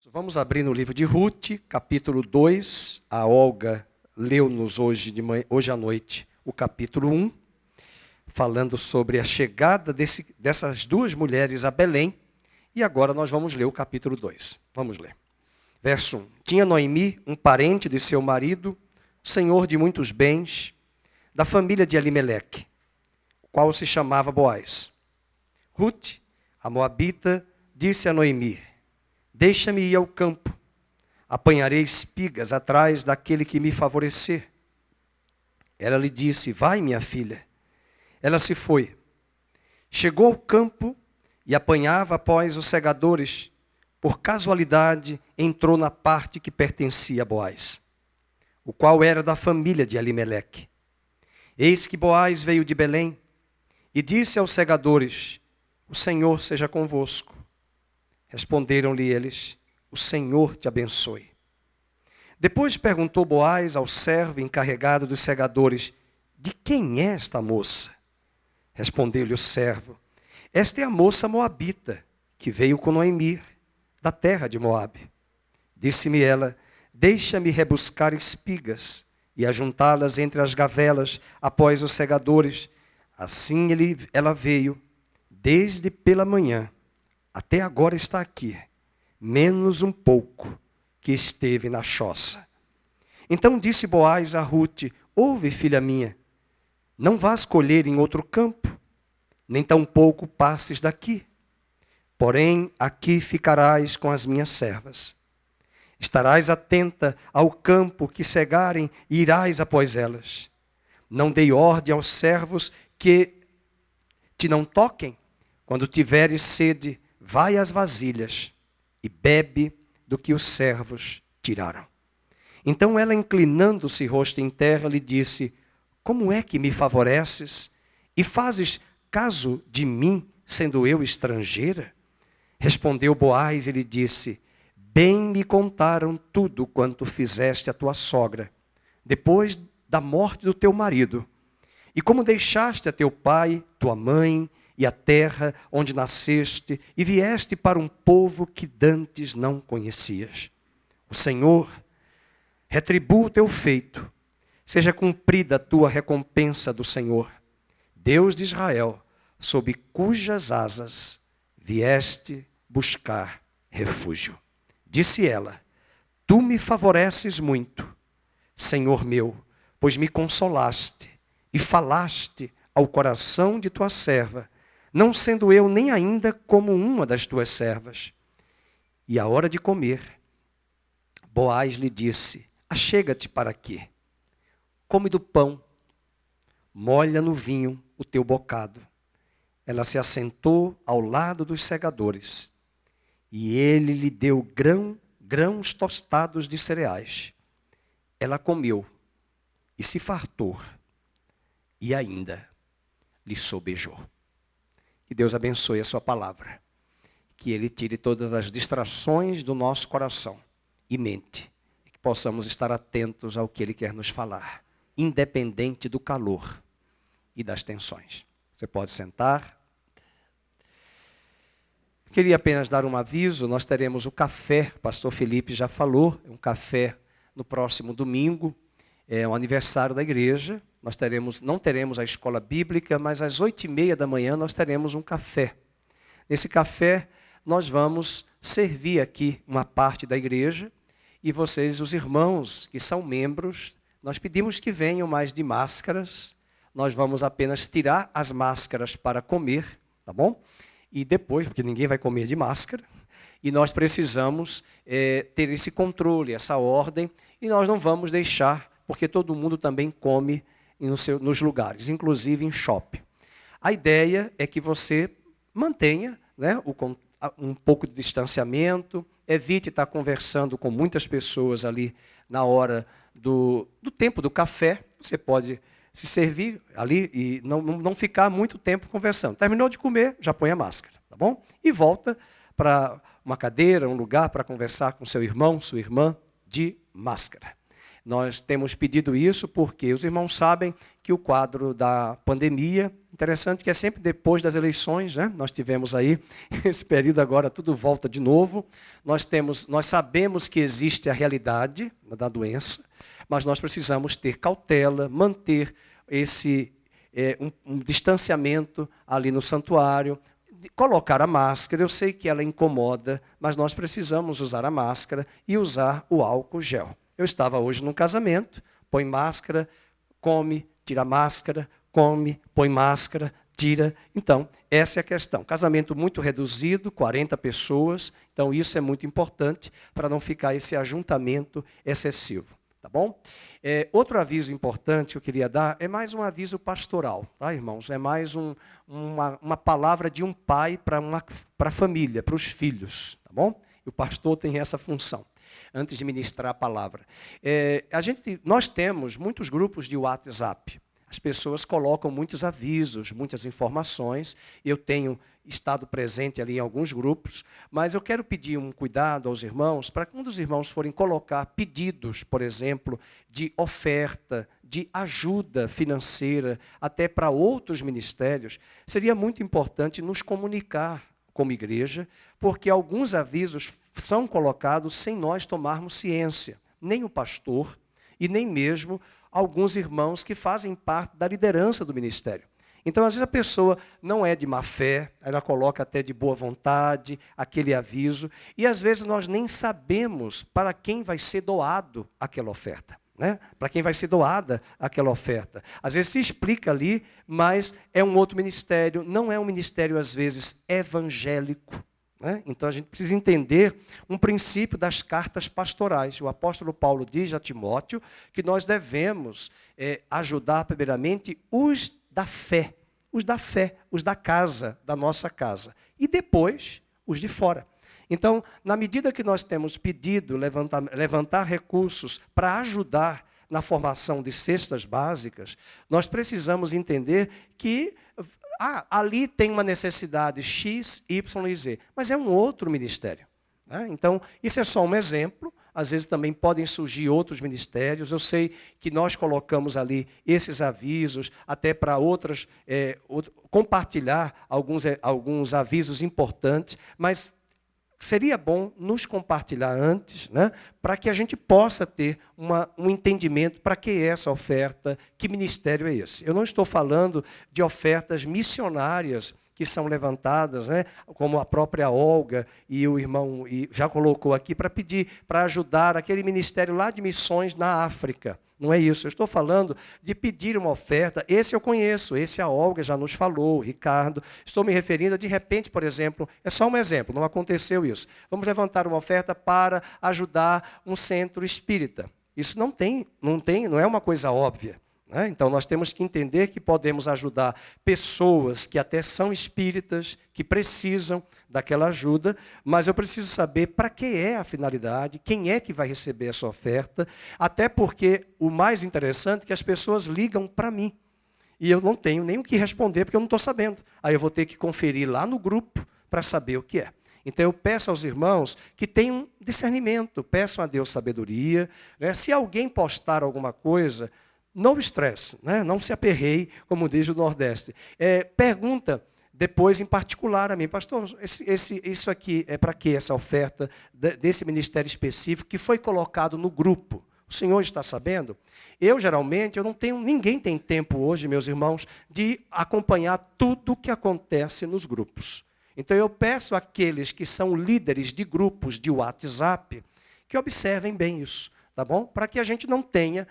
Vamos abrir no livro de Ruth, capítulo 2. A Olga leu-nos hoje à noite o capítulo 1, falando sobre a chegada dessas duas mulheres a Belém. E agora nós vamos ler o capítulo 2. Vamos ler. Verso 1. Tinha Noemi um parente de seu marido, senhor de muitos bens, da família de Elimeleque, o qual se chamava Boaz. Ruth, a moabita, disse a Noemi: deixa-me ir ao campo, apanharei espigas atrás daquele que me favorecer. Ela lhe disse: vai, minha filha. Ela se foi. Chegou ao campo e apanhava após os segadores. Por casualidade, entrou na parte que pertencia a Boaz, o qual era da família de Elimeleque. Eis que Boaz veio de Belém e disse aos segadores: o Senhor seja convosco. Responderam-lhe eles: o Senhor te abençoe. Depois perguntou Boaz ao servo encarregado dos segadores: de quem é esta moça? Respondeu-lhe o servo: esta é a moça moabita, que veio com Noemi, da terra de Moabe. Disse-me ela: deixa-me rebuscar espigas e ajuntá-las entre as gavelas após os segadores. Assim ela veio, desde pela manhã, até agora está aqui, menos um pouco que esteve na choça. Então disse Boaz a Ruth: ouve, filha minha, não vás colher em outro campo, nem tampouco passes daqui. Porém, aqui ficarás com as minhas servas. Estarás atenta ao campo que cegarem e irás após elas. Não dei ordem aos servos que te não toquem. Quando tiveres sede, vai às vasilhas e bebe do que os servos tiraram. Então ela, inclinando-se rosto em terra, lhe disse: como é que me favoreces e fazes caso de mim, sendo eu estrangeira? Respondeu Boaz e lhe disse: bem me contaram tudo quanto fizeste a tua sogra, depois da morte do teu marido, e como deixaste a teu pai, tua mãe, e a terra onde nasceste, e vieste para um povo que dantes não conhecias. O Senhor retribua o teu feito, seja cumprida a tua recompensa do Senhor, Deus de Israel, sob cujas asas vieste buscar refúgio. Disse ela: tu me favoreces muito, Senhor meu, pois me consolaste e falaste ao coração de tua serva, não sendo eu nem ainda como uma das tuas servas. E à hora de comer, Boaz lhe disse: achega-te para aqui, come do pão, molha no vinho o teu bocado. Ela se assentou ao lado dos segadores, e ele lhe deu grãos tostados de cereais. Ela comeu e se fartou, e ainda lhe sobejou. Que Deus abençoe a sua palavra. Que Ele tire todas as distrações do nosso coração e mente. E que possamos estar atentos ao que Ele quer nos falar, independente do calor e das tensões. Você pode sentar. Queria apenas dar um aviso: nós teremos o café, o pastor Felipe já falou, um café no próximo domingo, é um aniversário da igreja. Nós não teremos a escola bíblica, mas às 8h30 da manhã nós teremos um café. Nesse café nós vamos servir aqui uma parte da igreja, e vocês, os irmãos que são membros, nós pedimos que venham mais de máscaras. Nós vamos apenas tirar as máscaras para comer, tá bom? E depois, porque ninguém vai comer de máscara, e nós precisamos ter esse controle, essa ordem, e nós não vamos deixar, porque todo mundo também come nos lugares, inclusive em shopping. A ideia é que você mantenha, né, um pouco de distanciamento, evite estar conversando com muitas pessoas ali na hora do tempo do café. Você pode se servir ali e não ficar muito tempo conversando. Terminou de comer, já põe a máscara, tá bom? E volta para uma cadeira, um lugar para conversar com seu irmão, sua irmã, de máscara. Nós temos pedido isso porque os irmãos sabem que o quadro da pandemia, interessante que é sempre depois das eleições, né? Nós tivemos aí esse período agora, tudo volta de novo. Nós sabemos que existe a realidade da doença, mas nós precisamos ter cautela, manter um distanciamento ali no santuário, colocar a máscara. Eu sei que ela incomoda, mas nós precisamos usar a máscara e usar o álcool gel. Eu estava hoje num casamento, põe máscara, come, tira a máscara, come, põe máscara, tira. Então, essa é a questão. Casamento muito reduzido, 40 pessoas, então isso é muito importante para não ficar esse ajuntamento excessivo. Tá bom? Outro aviso importante que eu queria dar é mais um aviso pastoral, tá, irmãos? É mais uma palavra de um pai para a família, para os filhos, tá bom? E o pastor tem essa função, antes de ministrar a palavra. Nós temos muitos grupos de WhatsApp. As pessoas colocam muitos avisos, muitas informações. Eu tenho estado presente ali em alguns grupos, mas eu quero pedir um cuidado aos irmãos, para que quando os irmãos forem colocar pedidos, por exemplo, de oferta, de ajuda financeira, até para outros ministérios, seria muito importante nos comunicar como igreja, porque alguns avisos são colocados sem nós tomarmos ciência, nem o pastor e nem mesmo alguns irmãos que fazem parte da liderança do ministério. Então, às vezes, a pessoa não é de má fé, ela coloca até de boa vontade aquele aviso, e às vezes nós nem sabemos para quem vai ser doado aquela oferta, né? Para quem vai ser doada aquela oferta. Às vezes se explica ali, mas é um outro ministério, não é um ministério, às vezes, evangélico. Então, a gente precisa entender um princípio das cartas pastorais. O apóstolo Paulo diz a Timóteo que nós devemos ajudar, primeiramente, os da fé, os da casa, da nossa casa, e depois os de fora. Então, na medida que nós temos pedido levantar recursos para ajudar na formação de cestas básicas, nós precisamos entender que ali tem uma necessidade X, Y e Z, mas é um outro ministério. Então, isso é só um exemplo. Às vezes também podem surgir outros ministérios. Eu sei que nós colocamos ali esses avisos até para compartilhar alguns avisos importantes, mas seria bom nos compartilhar antes, né, para que a gente possa ter um entendimento para que é essa oferta, que ministério é esse. Eu não estou falando de ofertas missionárias que são levantadas, né, como a própria Olga e o irmão já colocou aqui, para pedir, para ajudar aquele ministério lá de missões na África. Não é isso. Eu estou falando de pedir uma oferta. Esse eu conheço, esse a Olga já nos falou, o Ricardo. Estou me referindo a, de repente, por exemplo, é só um exemplo, não aconteceu isso. Vamos levantar uma oferta para ajudar um centro espírita. Isso não é uma coisa óbvia. Então, nós temos que entender que podemos ajudar pessoas que até são espíritas, que precisam daquela ajuda, mas eu preciso saber para que é a finalidade, quem é que vai receber essa oferta, até porque o mais interessante é que as pessoas ligam para mim, e eu não tenho nem o que responder, porque eu não estou sabendo. Aí eu vou ter que conferir lá no grupo para saber o que é. Então, eu peço aos irmãos que tenham discernimento, peçam a Deus sabedoria, né? Se alguém postar alguma coisa, não estresse, né? Não se aperreie, como diz o Nordeste. Pergunta depois, em particular, a mim, pastor, isso aqui é para quê, essa oferta desse ministério específico que foi colocado no grupo? O senhor está sabendo? Geralmente, ninguém tem tempo hoje, meus irmãos, de acompanhar tudo o que acontece nos grupos. Então, eu peço àqueles que são líderes de grupos de WhatsApp que observem bem isso, tá bom? Para que a gente não tenha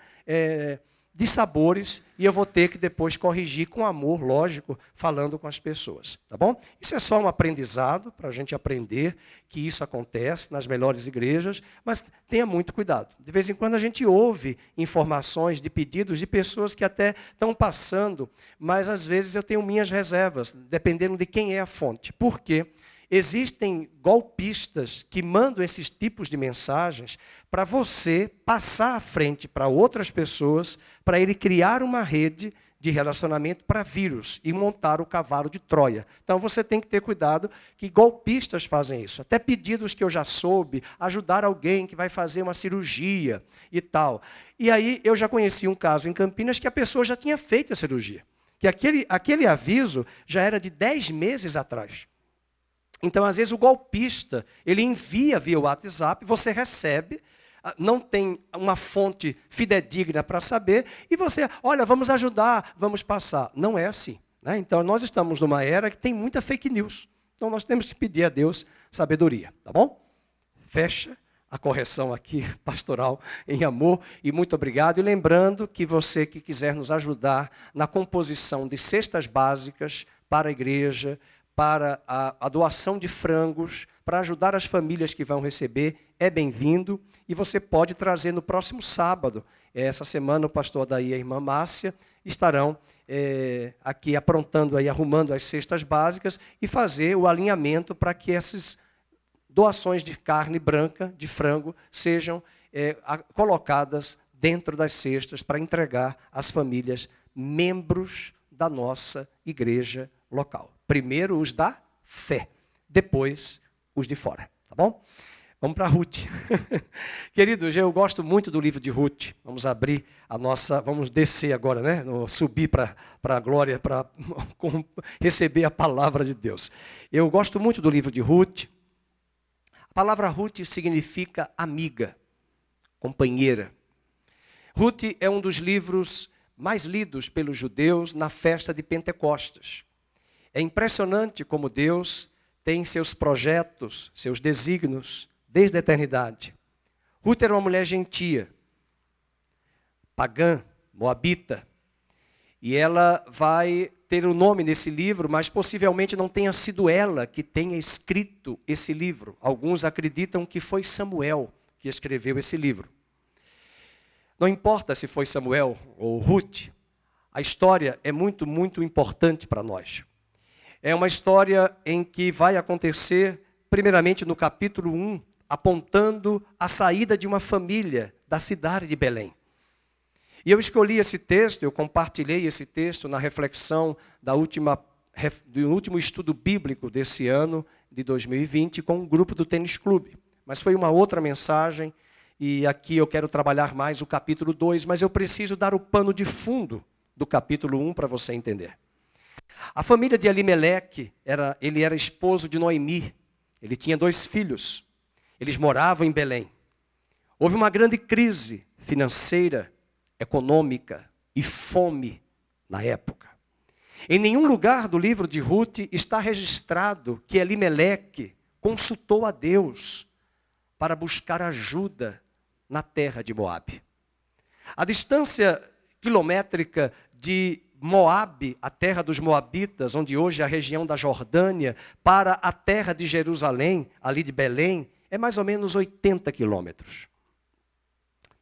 dissabores, e eu vou ter que depois corrigir com amor, lógico, falando com as pessoas, tá bom? Isso é só um aprendizado, para a gente aprender que isso acontece nas melhores igrejas, mas tenha muito cuidado. De vez em quando a gente ouve informações de pedidos de pessoas que até estão passando, mas às vezes eu tenho minhas reservas, dependendo de quem é a fonte. Por quê? Existem golpistas que mandam esses tipos de mensagens para você passar à frente para outras pessoas, para ele criar uma rede de relacionamento para vírus e montar o cavalo de Troia. Então você tem que ter cuidado que golpistas fazem isso. Até pedidos que eu já soube, ajudar alguém que vai fazer uma cirurgia e tal. E aí eu já conheci um caso em Campinas que a pessoa já tinha feito a cirurgia. Que aquele aviso já era de 10 meses atrás. Então, às vezes, o golpista, ele envia via WhatsApp, você recebe, não tem uma fonte fidedigna para saber, e você, olha, vamos ajudar, vamos passar. Não é assim, né? Então, nós estamos numa era que tem muita fake news. Então, nós temos que pedir a Deus sabedoria, tá bom? Fecha a correção aqui, pastoral, em amor, e muito obrigado. E lembrando que você que quiser nos ajudar na composição de cestas básicas para a igreja, para a doação de frangos, para ajudar as famílias que vão receber, é bem-vindo. E você pode trazer no próximo sábado. Essa semana o pastor Daí e a irmã Márcia estarão aqui aprontando, aí, arrumando as cestas básicas e fazer o alinhamento para que essas doações de carne branca, de frango, sejam colocadas dentro das cestas para entregar às famílias membros da nossa igreja local. Primeiro os da fé, depois os de fora, tá bom? Vamos para Ruth. Queridos, eu gosto muito do livro de Ruth. Vamos abrir vamos descer agora, né? Subir para a glória, para receber a palavra de Deus. Eu gosto muito do livro de Ruth. A palavra Ruth significa amiga, companheira. Ruth é um dos livros mais lidos pelos judeus na festa de Pentecostes. É impressionante como Deus tem seus projetos, seus desígnios, desde a eternidade. Ruth era uma mulher gentia, pagã, moabita, e ela vai ter o nome nesse livro, mas possivelmente não tenha sido ela que tenha escrito esse livro. Alguns acreditam que foi Samuel que escreveu esse livro. Não importa se foi Samuel ou Ruth, a história é muito, muito importante para nós. É uma história em que vai acontecer, primeiramente no capítulo 1, apontando a saída de uma família da cidade de Belém. E eu escolhi esse texto, eu compartilhei esse texto na reflexão do último estudo bíblico desse ano, de 2020, com um grupo do Tênis Clube. Mas foi uma outra mensagem, e aqui eu quero trabalhar mais o capítulo 2, mas eu preciso dar o pano de fundo do capítulo 1 para você entender. A família de Elimeleque, ele era esposo de Noemi, ele tinha 2 filhos, eles moravam em Belém. Houve uma grande crise financeira, econômica e fome na época. Em nenhum lugar do livro de Ruth está registrado que Elimeleque consultou a Deus para buscar ajuda na terra de Moabe. A distância quilométrica de Moabe, a terra dos Moabitas, onde hoje é a região da Jordânia, para a terra de Jerusalém, ali de Belém, é mais ou menos 80 quilômetros.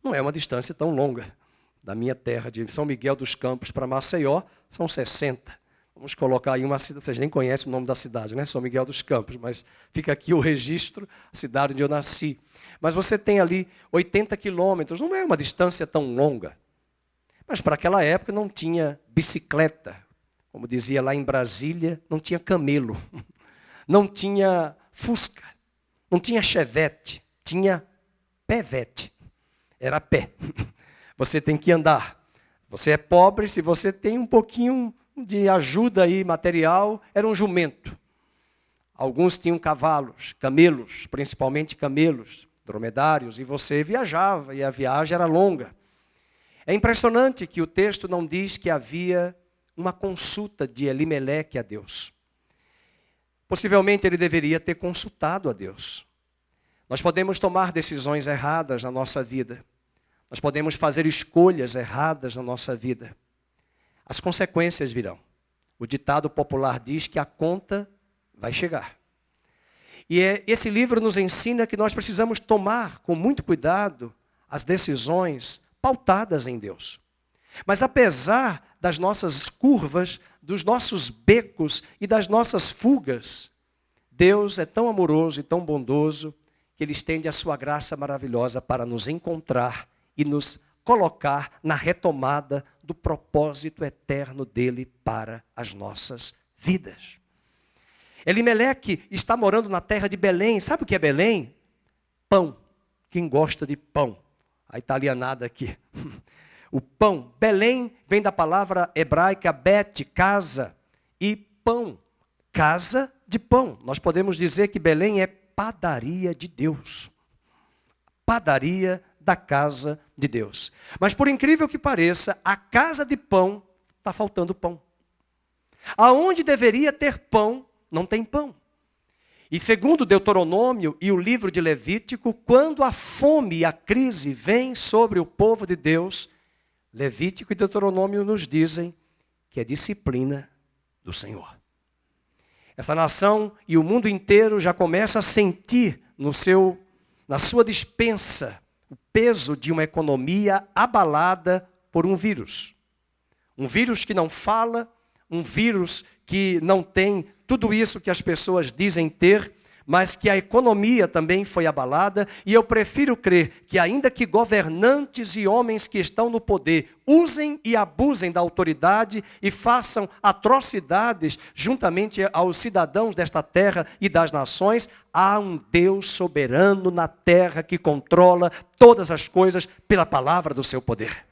Não é uma distância tão longa. Da minha terra, de São Miguel dos Campos para Maceió, são 60. Vamos colocar aí uma cidade, vocês nem conhecem o nome da cidade, né? São Miguel dos Campos, mas fica aqui o registro, a cidade onde eu nasci. Mas você tem ali 80 quilômetros, não é uma distância tão longa. Mas para aquela época não tinha bicicleta, como dizia lá em Brasília, não tinha camelo, não tinha Fusca, não tinha Chevette, tinha Pevette, era a pé. Você tem que andar. Você é pobre, se você tem um pouquinho de ajuda aí material, era um jumento. Alguns tinham cavalos, camelos, principalmente camelos, dromedários, e você viajava, e a viagem era longa. É impressionante que o texto não diz que havia uma consulta de Elimeleque a Deus. Possivelmente ele deveria ter consultado a Deus. Nós podemos tomar decisões erradas na nossa vida. Nós podemos fazer escolhas erradas na nossa vida. As consequências virão. O ditado popular diz que a conta vai chegar. E esse livro nos ensina que nós precisamos tomar com muito cuidado as decisões pautadas em Deus. Mas apesar das nossas curvas, dos nossos becos e das nossas fugas, Deus é tão amoroso e tão bondoso que Ele estende a sua graça maravilhosa para nos encontrar e nos colocar na retomada do propósito eterno dEle para as nossas vidas. Elimeleque está morando na terra de Belém. Sabe o que é Belém? Pão. Quem gosta de pão? A italianada aqui. O pão. Belém vem da palavra hebraica bet, casa, e pão. Casa de pão. Nós podemos dizer que Belém é padaria de Deus. Padaria da casa de Deus. Mas por incrível que pareça, a casa de pão está faltando pão. Aonde deveria ter pão, não tem pão. E segundo Deuteronômio e o livro de Levítico, quando a fome e a crise vêm sobre o povo de Deus, Levítico e Deuteronômio nos dizem que é disciplina do Senhor. Essa nação e o mundo inteiro já começa a sentir na sua despensa o peso de uma economia abalada por um vírus. Um vírus que não fala, um vírus que não tem tudo isso que as pessoas dizem ter, mas que a economia também foi abalada, e eu prefiro crer que ainda que governantes e homens que estão no poder usem e abusem da autoridade e façam atrocidades juntamente aos cidadãos desta terra e das nações, há um Deus soberano na terra que controla todas as coisas pela palavra do seu poder.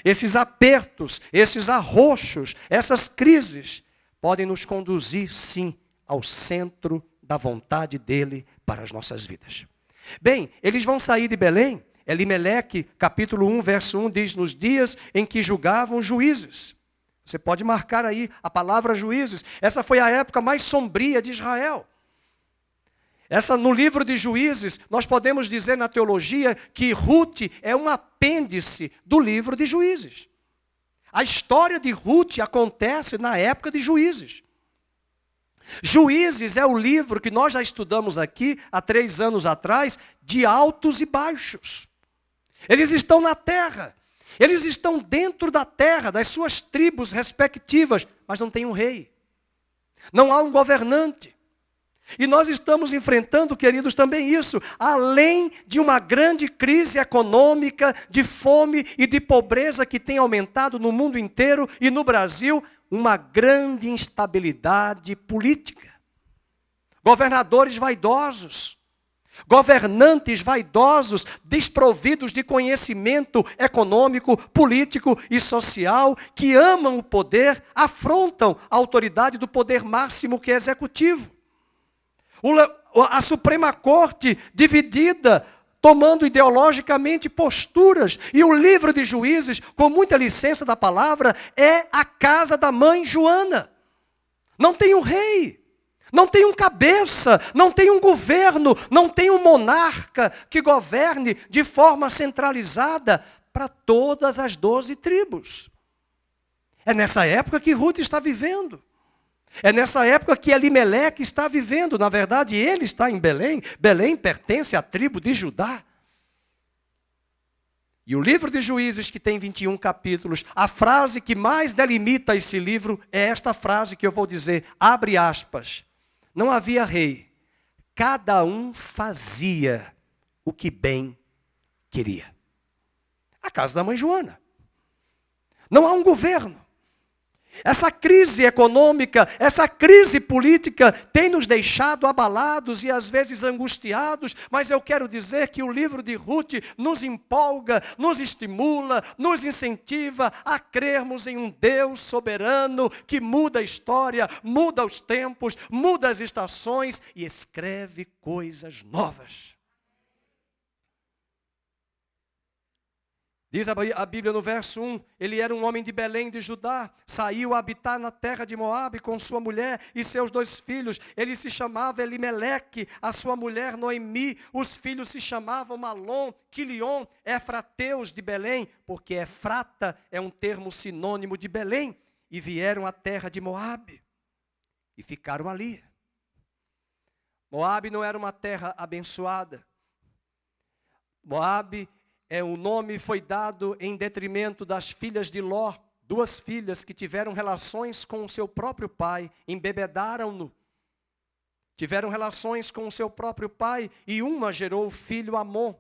Esses apertos, esses arroxos, essas crises podem nos conduzir, sim, ao centro da vontade dele para as nossas vidas. Bem, eles vão sair de Belém. Elimeleque, capítulo 1, verso 1, diz: nos dias em que julgavam juízes. Você pode marcar aí a palavra juízes. Essa foi a época mais sombria de Israel. No livro de Juízes, nós podemos dizer na teologia que Ruth é um apêndice do livro de Juízes. A história de Ruth acontece na época de Juízes. Juízes é o livro que nós já estudamos aqui há 3 anos atrás, de altos e baixos. Eles estão na terra, eles estão dentro da terra, das suas tribos respectivas, mas não tem um rei, não há um governante. E nós estamos enfrentando, queridos, também isso, além de uma grande crise econômica, de fome e de pobreza que tem aumentado no mundo inteiro e no Brasil, uma grande instabilidade política. Governadores vaidosos, governantes vaidosos, desprovidos de conhecimento econômico, político e social, que amam o poder, afrontam a autoridade do poder máximo que é executivo. A Suprema Corte dividida, tomando ideologicamente posturas. E o livro de Juízes, com muita licença da palavra, é a casa da mãe Joana. Não tem um rei, não tem um cabeça, não tem um governo, não tem um monarca que governe de forma centralizada para todas as 12 tribos. É nessa época que Ruth está vivendo. É nessa época que Elimeleque está vivendo. Na verdade, ele está em Belém. Belém pertence à tribo de Judá. E o livro de Juízes, que tem 21 capítulos, a frase que mais delimita esse livro é esta frase que eu vou dizer, abre aspas. Não havia rei, cada um fazia o que bem queria. A casa da mãe Joana. Não há um governo. Essa crise econômica, essa crise política tem nos deixado abalados e às vezes angustiados, mas eu quero dizer que o livro de Ruth nos empolga, nos estimula, nos incentiva a crermos em um Deus soberano que muda a história, muda os tempos, muda as estações e escreve coisas novas. Diz a Bíblia no verso 1, ele era um homem de Belém de Judá, saiu a habitar na terra de Moabe com sua mulher e seus 2 filhos. Ele se chamava Elimeleque, a sua mulher Noemi, os filhos se chamavam Malom, Quilion, Efrateus de Belém, porque Efrata é um termo sinônimo de Belém, e vieram à terra de Moabe e ficaram ali. Moabe não era uma terra abençoada. Moabe o nome foi dado em detrimento das filhas de Ló, 2 filhas que tiveram relações com o seu próprio pai, embebedaram-no. tiveram relações com o seu próprio pai, e uma gerou o filho Amon,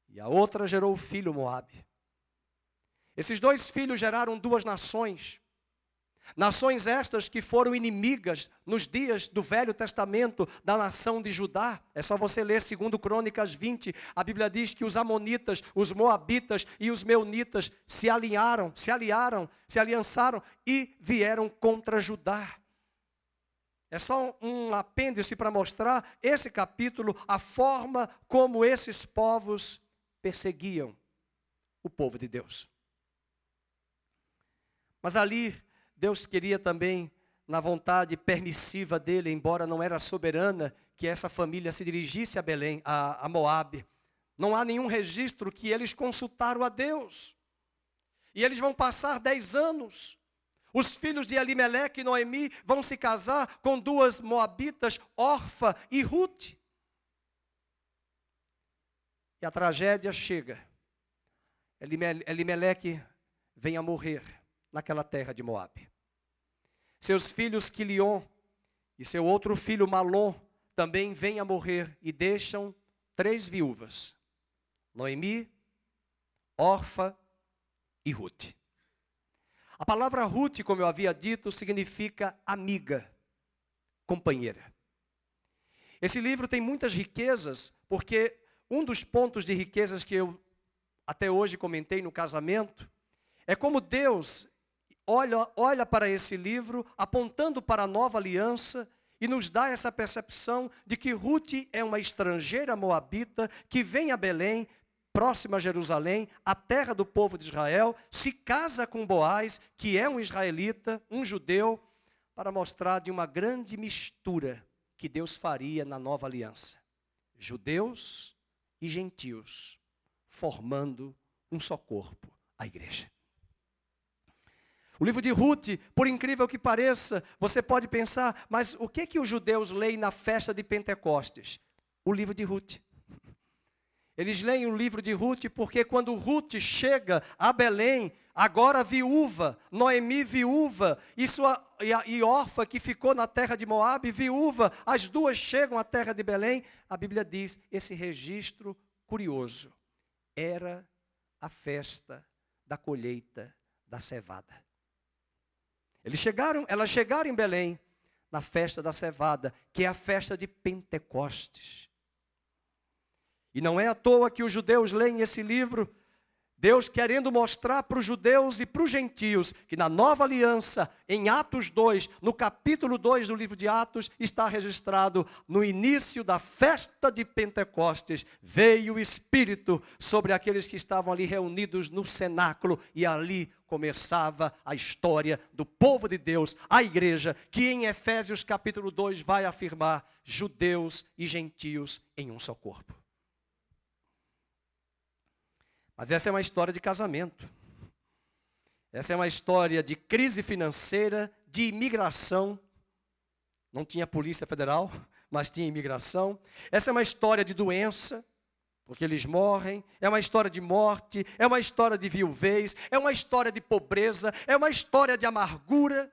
e a outra gerou o filho Moabe. Esses dois filhos geraram duas nações. Nações estas que foram inimigas nos dias do Velho Testamento da nação de Judá. É só você ler 2 Crônicas 20. A Bíblia diz que os amonitas, os moabitas e os meunitas se aliançaram e vieram contra Judá. É só um apêndice para mostrar esse capítulo, a forma como esses povos perseguiam o povo de Deus. Mas ali Deus queria também, na vontade permissiva dele, embora não era soberana, que essa família se dirigisse a Belém, a Moabe. Não há nenhum registro que eles consultaram a Deus. E eles vão passar 10 anos. Os filhos de Elimeleque e Noemi vão se casar com duas moabitas, Orfa e Ruth. E a tragédia chega. Elimeleque vem a morrer naquela terra de Moabe. Seus filhos Quilion e seu outro filho Malom também vêm a morrer e deixam 3 viúvas: Noemi, Orfa e Ruth. A palavra Ruth, como eu havia dito, significa amiga, companheira. Esse livro tem muitas riquezas, porque um dos pontos de riquezas que eu até hoje comentei no casamento é como Deus olha para esse livro, apontando para a nova aliança, e nos dá essa percepção de que Ruth é uma estrangeira moabita que vem a Belém, próxima a Jerusalém, a terra do povo de Israel, se casa com Boaz, que é um israelita, um judeu, para mostrar de uma grande mistura que Deus faria na nova aliança. Judeus e gentios, formando um só corpo, a igreja. O livro de Ruth, por incrível que pareça, você pode pensar, mas o que os judeus leem na festa de Pentecostes? O livro de Ruth. Eles leem o livro de Ruth porque quando Ruth chega a Belém, agora viúva, Noemi viúva, e Orfa que ficou na terra de Moabe viúva, as duas chegam à terra de Belém, a Bíblia diz, esse registro curioso, era a festa da colheita da cevada. Elas chegaram em Belém, na festa da cevada, que é a festa de Pentecostes. E não é à toa que os judeus leem esse livro, Deus querendo mostrar para os judeus e para os gentios, que na nova aliança, em Atos 2, no capítulo 2 do livro de Atos, está registrado, no início da festa de Pentecostes, veio o Espírito sobre aqueles que estavam ali reunidos no cenáculo, e ali começava a história do povo de Deus, a igreja, que em Efésios capítulo 2 vai afirmar, judeus e gentios em um só corpo. Mas essa é uma história de casamento. Essa é uma história de crise financeira, de imigração. Não tinha polícia federal, mas tinha imigração. Essa é uma história de doença, porque eles morrem. É uma história de morte, é uma história de viuvez, é uma história de pobreza, é uma história de amargura.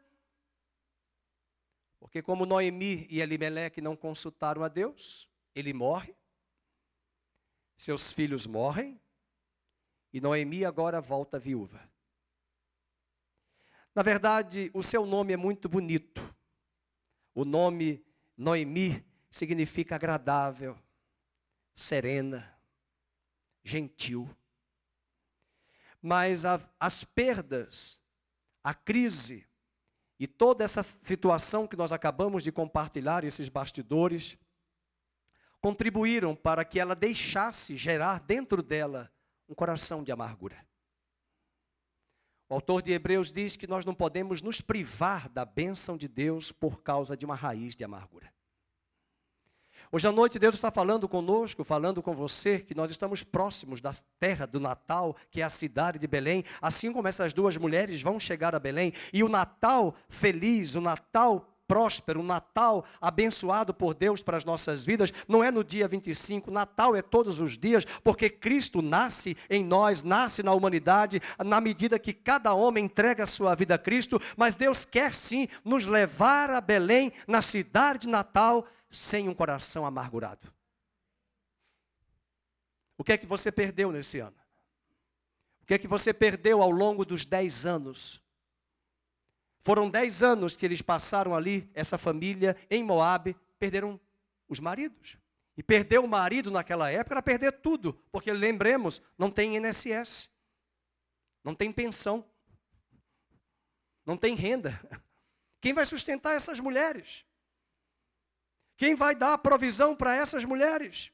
Porque como Noemi e Elimeleque não consultaram a Deus, ele morre, seus filhos morrem, e Noemi agora volta viúva. Na verdade, o seu nome é muito bonito. O nome Noemi significa agradável, serena, gentil. Mas as perdas, a crise e toda essa situação que nós acabamos de compartilhar, esses bastidores, contribuíram para que ela deixasse gerar dentro dela um coração de amargura. O autor de Hebreus diz que nós não podemos nos privar da bênção de Deus por causa de uma raiz de amargura. Hoje à noite Deus está falando conosco, falando com você, que nós estamos próximos da terra do Natal, que é a cidade de Belém, assim como essas duas mulheres vão chegar a Belém, e o Natal feliz, o Natal próspero, um Natal abençoado por Deus para as nossas vidas, não é no dia 25, Natal é todos os dias, porque Cristo nasce em nós, nasce na humanidade, na medida que cada homem entrega a sua vida a Cristo, mas Deus quer sim nos levar a Belém, na cidade de Natal, sem um coração amargurado. O que é que você perdeu nesse ano? O que é que você perdeu ao longo dos 10 anos? Foram 10 anos que eles passaram ali, essa família, em Moabe, perderam os maridos. E perder o marido naquela época era perder tudo, porque lembremos, não tem INSS, não tem pensão, não tem renda. Quem vai sustentar essas mulheres? Quem vai dar a provisão para essas mulheres?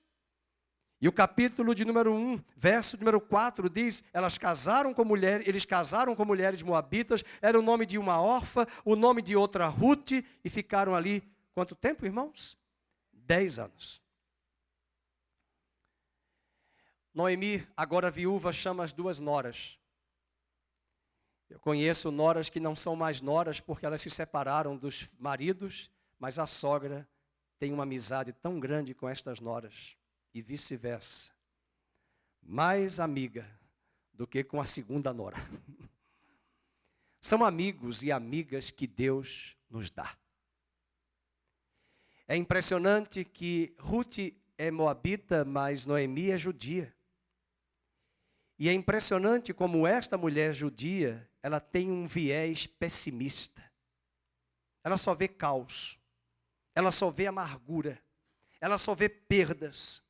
E o capítulo de número 1, verso número 4 diz, eles casaram com mulheres moabitas, era o nome de uma órfã, o nome de outra Ruth, e ficaram ali, quanto tempo, irmãos? 10 anos. Noemi, agora viúva, chama as 2 noras. Eu conheço noras que não são mais noras porque elas se separaram dos maridos, mas a sogra tem uma amizade tão grande com estas noras. E vice-versa, mais amiga do que com a segunda nora. São amigos e amigas que Deus nos dá. É impressionante que Ruth é moabita, mas Noemi é judia. E é impressionante como esta mulher judia, ela tem um viés pessimista. Ela só vê caos, ela só vê amargura, ela só vê perdas.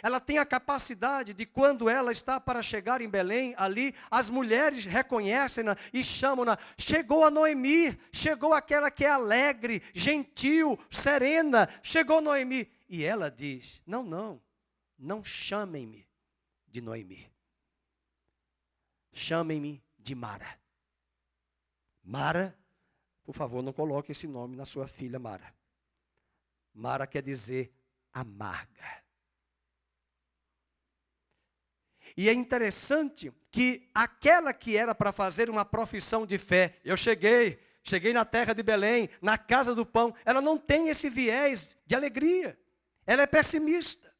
Ela tem a capacidade de, quando ela está para chegar em Belém, ali, as mulheres reconhecem-na e chamam-na. Chegou a Noemi, chegou aquela que é alegre, gentil, serena, chegou Noemi. E ela diz, não chamem-me de Noemi. Chamem-me de Mara. Mara, por favor, não coloque esse nome na sua filha Mara. Mara quer dizer amarga. E é interessante que aquela que era para fazer uma profissão de fé, eu cheguei na terra de Belém, na casa do pão, ela não tem esse viés de alegria, ela é pessimista.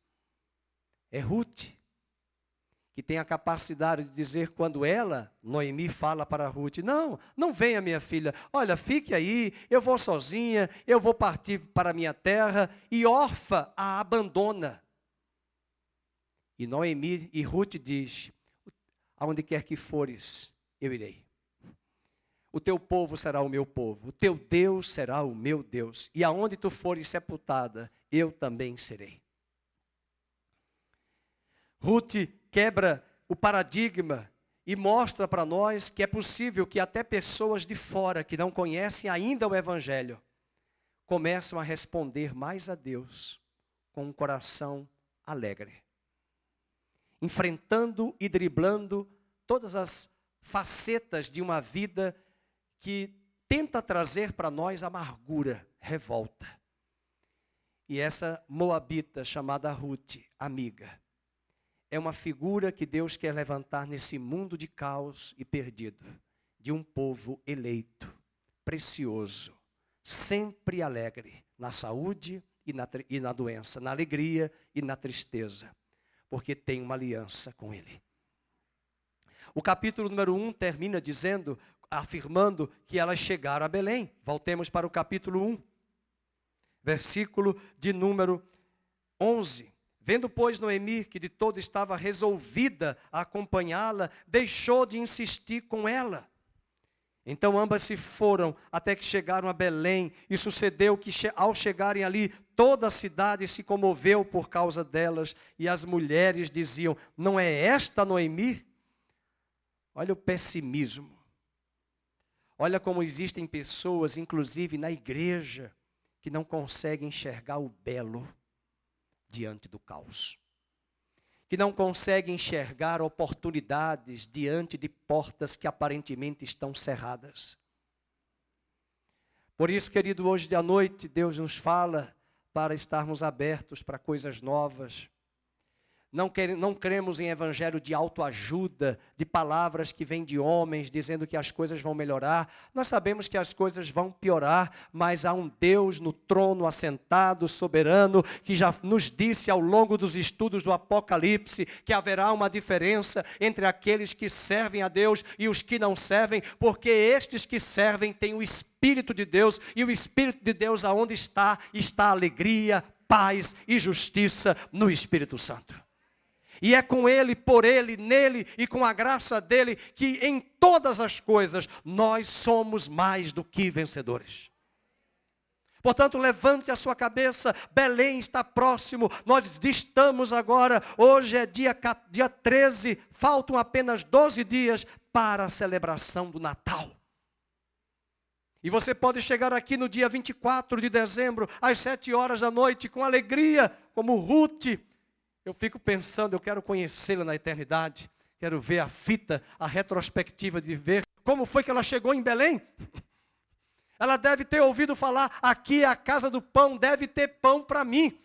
É Ruth, que tem a capacidade de dizer, quando ela, Noemi, fala para Ruth, não venha minha filha, olha, fique aí, eu vou sozinha, eu vou partir para a minha terra, e Orfa a abandona. E Noemi e Ruth diz, aonde quer que fores, eu irei. O teu povo será o meu povo, o teu Deus será o meu Deus, e aonde tu fores sepultada, eu também serei. Ruth quebra o paradigma e mostra para nós que é possível que até pessoas de fora, que não conhecem ainda o Evangelho, começam a responder mais a Deus com um coração alegre. Enfrentando e driblando todas as facetas de uma vida que tenta trazer para nós amargura, revolta. E essa moabita chamada Ruth, amiga, é uma figura que Deus quer levantar nesse mundo de caos e perdido, de um povo eleito, precioso, sempre alegre, na saúde e na doença, na alegria e na tristeza, porque tem uma aliança com Ele. O capítulo número 1 termina dizendo, afirmando que elas chegaram a Belém. Voltemos para o capítulo 1, versículo de número 11. Vendo, pois, Noemi que de todo estava resolvida a acompanhá-la, deixou de insistir com ela. Então ambas se foram até que chegaram a Belém, e sucedeu que ao chegarem ali, toda a cidade se comoveu por causa delas, e as mulheres diziam, não é esta Noemi? Olha o pessimismo. Olha como existem pessoas, inclusive na igreja, que não conseguem enxergar o belo diante do caos. Que não conseguem enxergar oportunidades diante de portas que aparentemente estão cerradas. Por isso, querido, hoje à noite Deus nos fala para estarmos abertos para coisas novas. Não cremos em evangelho de autoajuda, de palavras que vêm de homens dizendo que as coisas vão melhorar. Nós sabemos que as coisas vão piorar, mas há um Deus no trono assentado, soberano, que já nos disse ao longo dos estudos do Apocalipse que haverá uma diferença entre aqueles que servem a Deus e os que não servem, porque estes que servem têm o Espírito de Deus, e o Espírito de Deus aonde está alegria, paz e justiça no Espírito Santo. E é com Ele, por Ele, nele e com a graça dEle que em todas as coisas nós somos mais do que vencedores. Portanto, levante a sua cabeça, Belém está próximo, nós estamos agora, hoje é dia 13, faltam apenas 12 dias para a celebração do Natal. E você pode chegar aqui no dia 24 de dezembro, às 7 horas da noite, com alegria, como Ruth. Eu fico pensando, eu quero conhecê-la na eternidade, quero ver a fita, a retrospectiva de ver como foi que ela chegou em Belém. Ela deve ter ouvido falar, aqui é a casa do pão, deve ter pão para mim.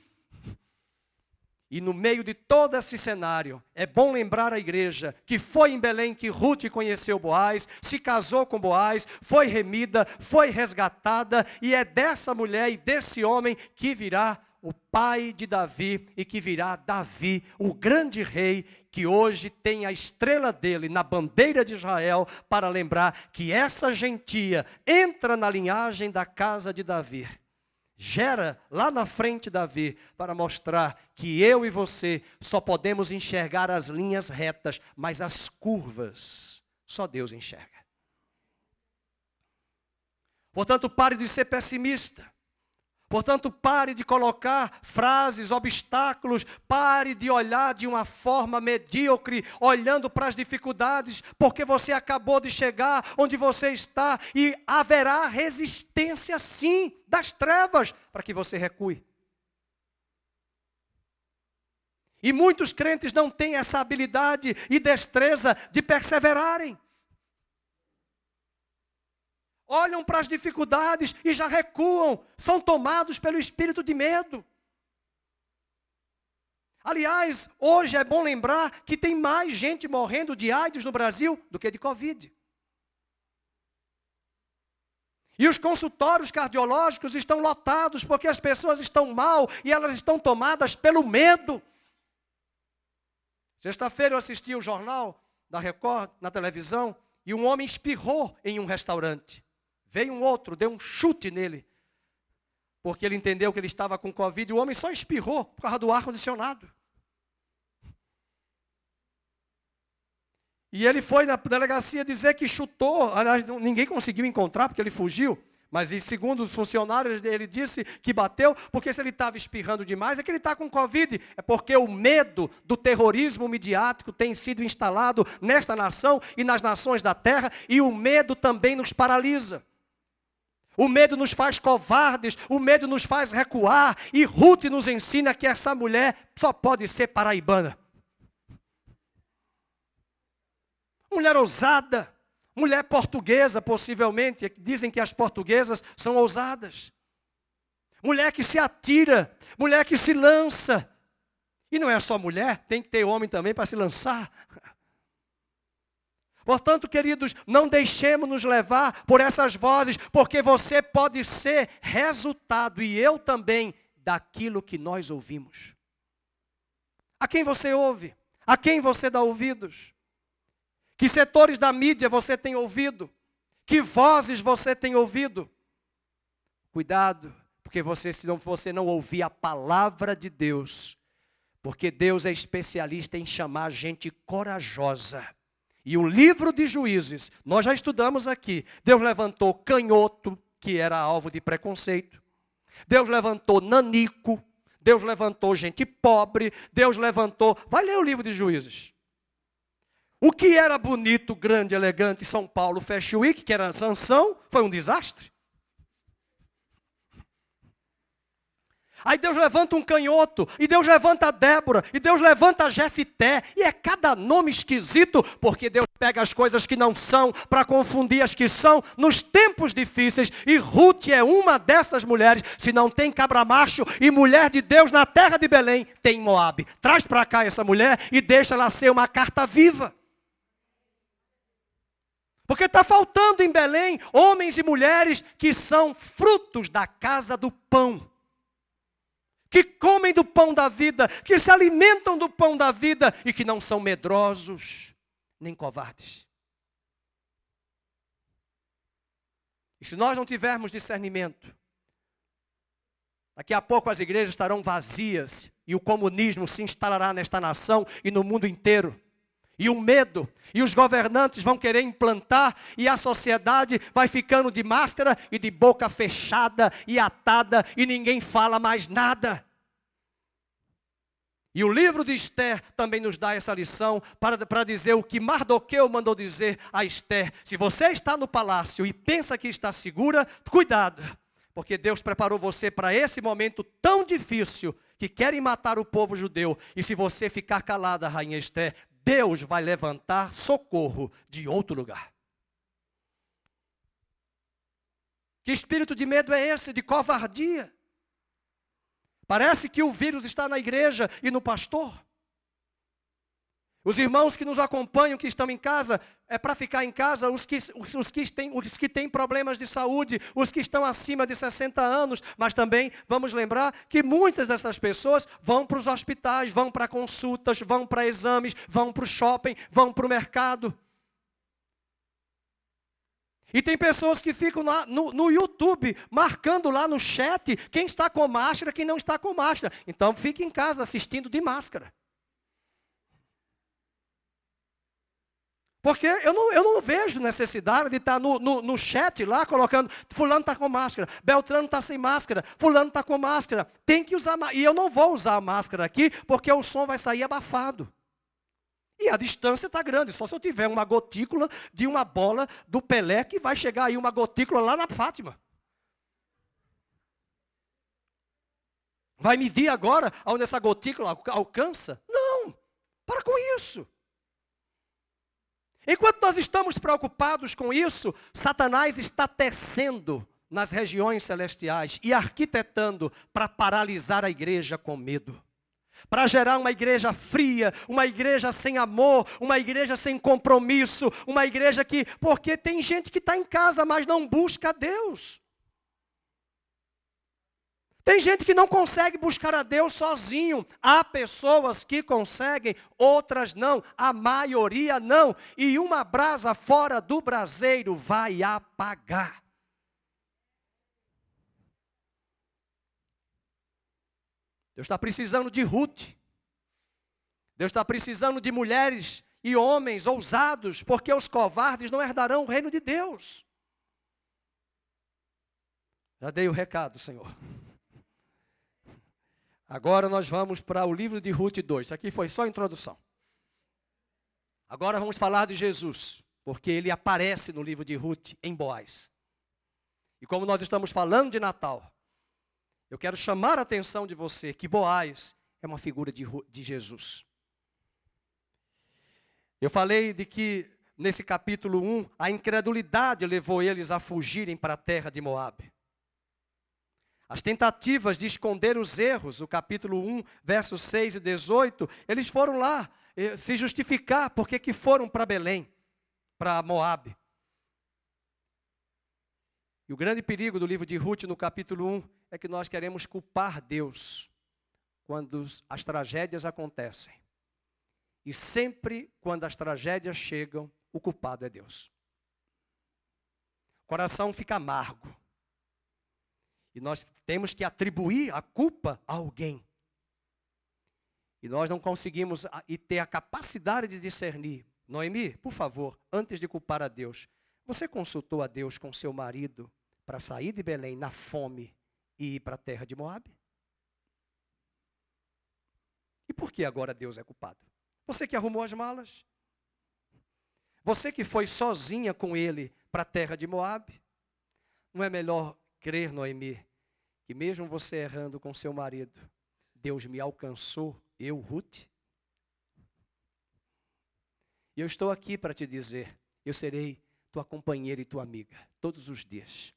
E no meio de todo esse cenário, é bom lembrar a igreja que foi em Belém que Ruth conheceu Boaz, se casou com Boaz, foi remida, foi resgatada, e é dessa mulher e desse homem que virá o pai de Davi, e que virá Davi, o grande rei, que hoje tem a estrela dele na bandeira de Israel, para lembrar que essa gentia entra na linhagem da casa de Davi. Gera lá na frente Davi, para mostrar que eu e você só podemos enxergar as linhas retas, mas as curvas só Deus enxerga. Portanto, pare de ser pessimista. Portanto, pare de colocar frases, obstáculos, pare de olhar de uma forma medíocre, olhando para as dificuldades, porque você acabou de chegar onde você está, e haverá resistência sim, das trevas, para que você recue. E muitos crentes não têm essa habilidade e destreza de perseverarem. Olham para as dificuldades e já recuam, são tomados pelo espírito de medo. Aliás, hoje é bom lembrar que tem mais gente morrendo de AIDS no Brasil do que de Covid. E os consultórios cardiológicos estão lotados porque as pessoas estão mal e elas estão tomadas pelo medo. Sexta-feira eu assisti o jornal da Record na televisão e um homem espirrou em um restaurante. Veio um outro, deu um chute nele, porque ele entendeu que ele estava com Covid, e o homem só espirrou por causa do ar-condicionado. E ele foi na delegacia dizer que chutou, aliás, ninguém conseguiu encontrar, porque ele fugiu, mas segundo os funcionários, ele disse que bateu, porque se ele estava espirrando demais, é que ele está com Covid. É porque o medo do terrorismo midiático tem sido instalado nesta nação e nas nações da terra, e o medo também nos paralisa. O medo nos faz covardes, o medo nos faz recuar, e Ruth nos ensina que essa mulher só pode ser paraibana. Mulher ousada, mulher portuguesa possivelmente, dizem que as portuguesas são ousadas. Mulher que se atira, mulher que se lança. E não é só mulher, tem que ter homem também para se lançar. Portanto, queridos, não deixemos nos levar por essas vozes, porque você pode ser resultado, e eu também, daquilo que nós ouvimos. A quem você ouve? A quem você dá ouvidos? Que setores da mídia você tem ouvido? Que vozes você tem ouvido? Cuidado, porque se você não ouvir a palavra de Deus, porque Deus é especialista em chamar gente corajosa. E o livro de Juízes, nós já estudamos aqui, Deus levantou canhoto, que era alvo de preconceito. Deus levantou nanico, Deus levantou gente pobre, Deus levantou... Vai ler o livro de Juízes. O que era bonito, grande, elegante, São Paulo Fashion Week, que era Sansão, foi um desastre. Aí Deus levanta um canhoto, e Deus levanta a Débora, e Deus levanta a Jefité, e é cada nome esquisito, porque Deus pega as coisas que não são para confundir as que são nos tempos difíceis. E Ruth é uma dessas mulheres. Se não tem cabra macho e mulher de Deus na terra de Belém, tem Moabe. Traz para cá essa mulher e deixa ela ser uma carta viva. Porque está faltando em Belém homens e mulheres que são frutos da casa do pão. Que comem do pão da vida, que se alimentam do pão da vida e que não são medrosos nem covardes. E se nós não tivermos discernimento, daqui a pouco as igrejas estarão vazias e o comunismo se instalará nesta nação e no mundo inteiro. E o medo, e os governantes vão querer implantar, e a sociedade vai ficando de máscara e de boca fechada e atada, e ninguém fala mais nada. E o livro de Esther também nos dá essa lição para dizer o que Mardoqueu mandou dizer a Esther. Se você está no palácio e pensa que está segura, cuidado, porque Deus preparou você para esse momento tão difícil que querem matar o povo judeu. E se você ficar calada, rainha Esther, Deus vai levantar socorro de outro lugar. Que espírito de medo é esse, de covardia? Parece que o vírus está na igreja e no pastor. Os irmãos que nos acompanham, que estão em casa, é para ficar em casa, os que têm problemas de saúde, os que estão acima de 60 anos, mas também vamos lembrar que muitas dessas pessoas vão para os hospitais, vão para consultas, vão para exames, vão para o shopping, vão para o mercado. E tem pessoas que ficam lá no YouTube, marcando lá no chat, quem está com máscara, quem não está com máscara. Então fique em casa assistindo de máscara. Porque eu não vejo necessidade de estar no chat lá colocando, fulano está com máscara, Beltrano está sem máscara, fulano está com máscara. Tem que usar máscara. E eu não vou usar a máscara aqui, porque o som vai sair abafado. E a distância está grande, só se eu tiver uma gotícula de uma bola do Pelé, que vai chegar aí uma gotícula lá na Fátima. Vai medir agora onde essa gotícula alcança? Não, para com isso. Enquanto nós estamos preocupados com isso, Satanás está tecendo nas regiões celestiais e arquitetando para paralisar a igreja com medo. Para gerar uma igreja fria, uma igreja sem amor, uma igreja sem compromisso, uma igreja que... Porque tem gente que está em casa, mas não busca a Deus. Tem gente que não consegue buscar a Deus sozinho. Há pessoas que conseguem, outras não. A maioria não. E uma brasa fora do braseiro vai apagar. Deus está precisando de Ruth. Deus está precisando de mulheres e homens ousados, porque os covardes não herdarão o reino de Deus. Já dei o recado, Senhor. Agora nós vamos para o livro de Ruth 2. Isso aqui foi só a introdução. Agora vamos falar de Jesus, porque ele aparece no livro de Ruth em Boaz. E como nós estamos falando de Natal, eu quero chamar a atenção de você que Boaz é uma figura de Jesus. Eu falei de que nesse capítulo 1, a incredulidade levou eles a fugirem para a terra de Moabe. As tentativas de esconder os erros, o capítulo 1, versos 6 e 18, eles foram lá se justificar porque que foram para Belém, para Moabe. E o grande perigo do livro de Ruth, no capítulo 1, é que nós queremos culpar Deus quando as tragédias acontecem. E sempre quando as tragédias chegam, o culpado é Deus. O coração fica amargo. E nós temos que atribuir a culpa a alguém. E nós não conseguimos ter a capacidade de discernir. Noemi, por favor, antes de culpar a Deus, você consultou a Deus com seu marido para sair de Belém na fome e ir para a terra de Moabe? E por que agora Deus é culpado? Você que arrumou as malas? Você que foi sozinha com ele para a terra de Moabe? Não é melhor crer, Noemi, que mesmo você errando com seu marido, Deus me alcançou, eu, Ruth? E eu estou aqui para te dizer, eu serei tua companheira e tua amiga, todos os dias.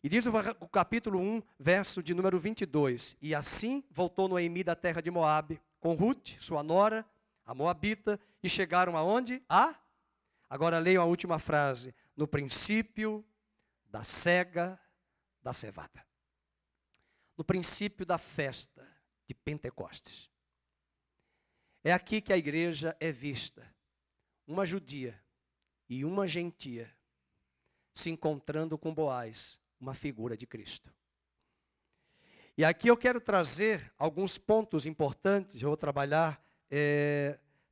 E diz o capítulo 1, verso de número 22. E assim voltou Noemi da terra de Moabe, com Ruth, sua nora, a moabita, e chegaram aonde? Agora leiam a última frase. No princípio da cega da cevada. No princípio da festa de Pentecostes. É aqui que a igreja é vista. Uma judia e uma gentia se encontrando com Boaz, uma figura de Cristo. E aqui eu quero trazer alguns pontos importantes. Eu vou trabalhar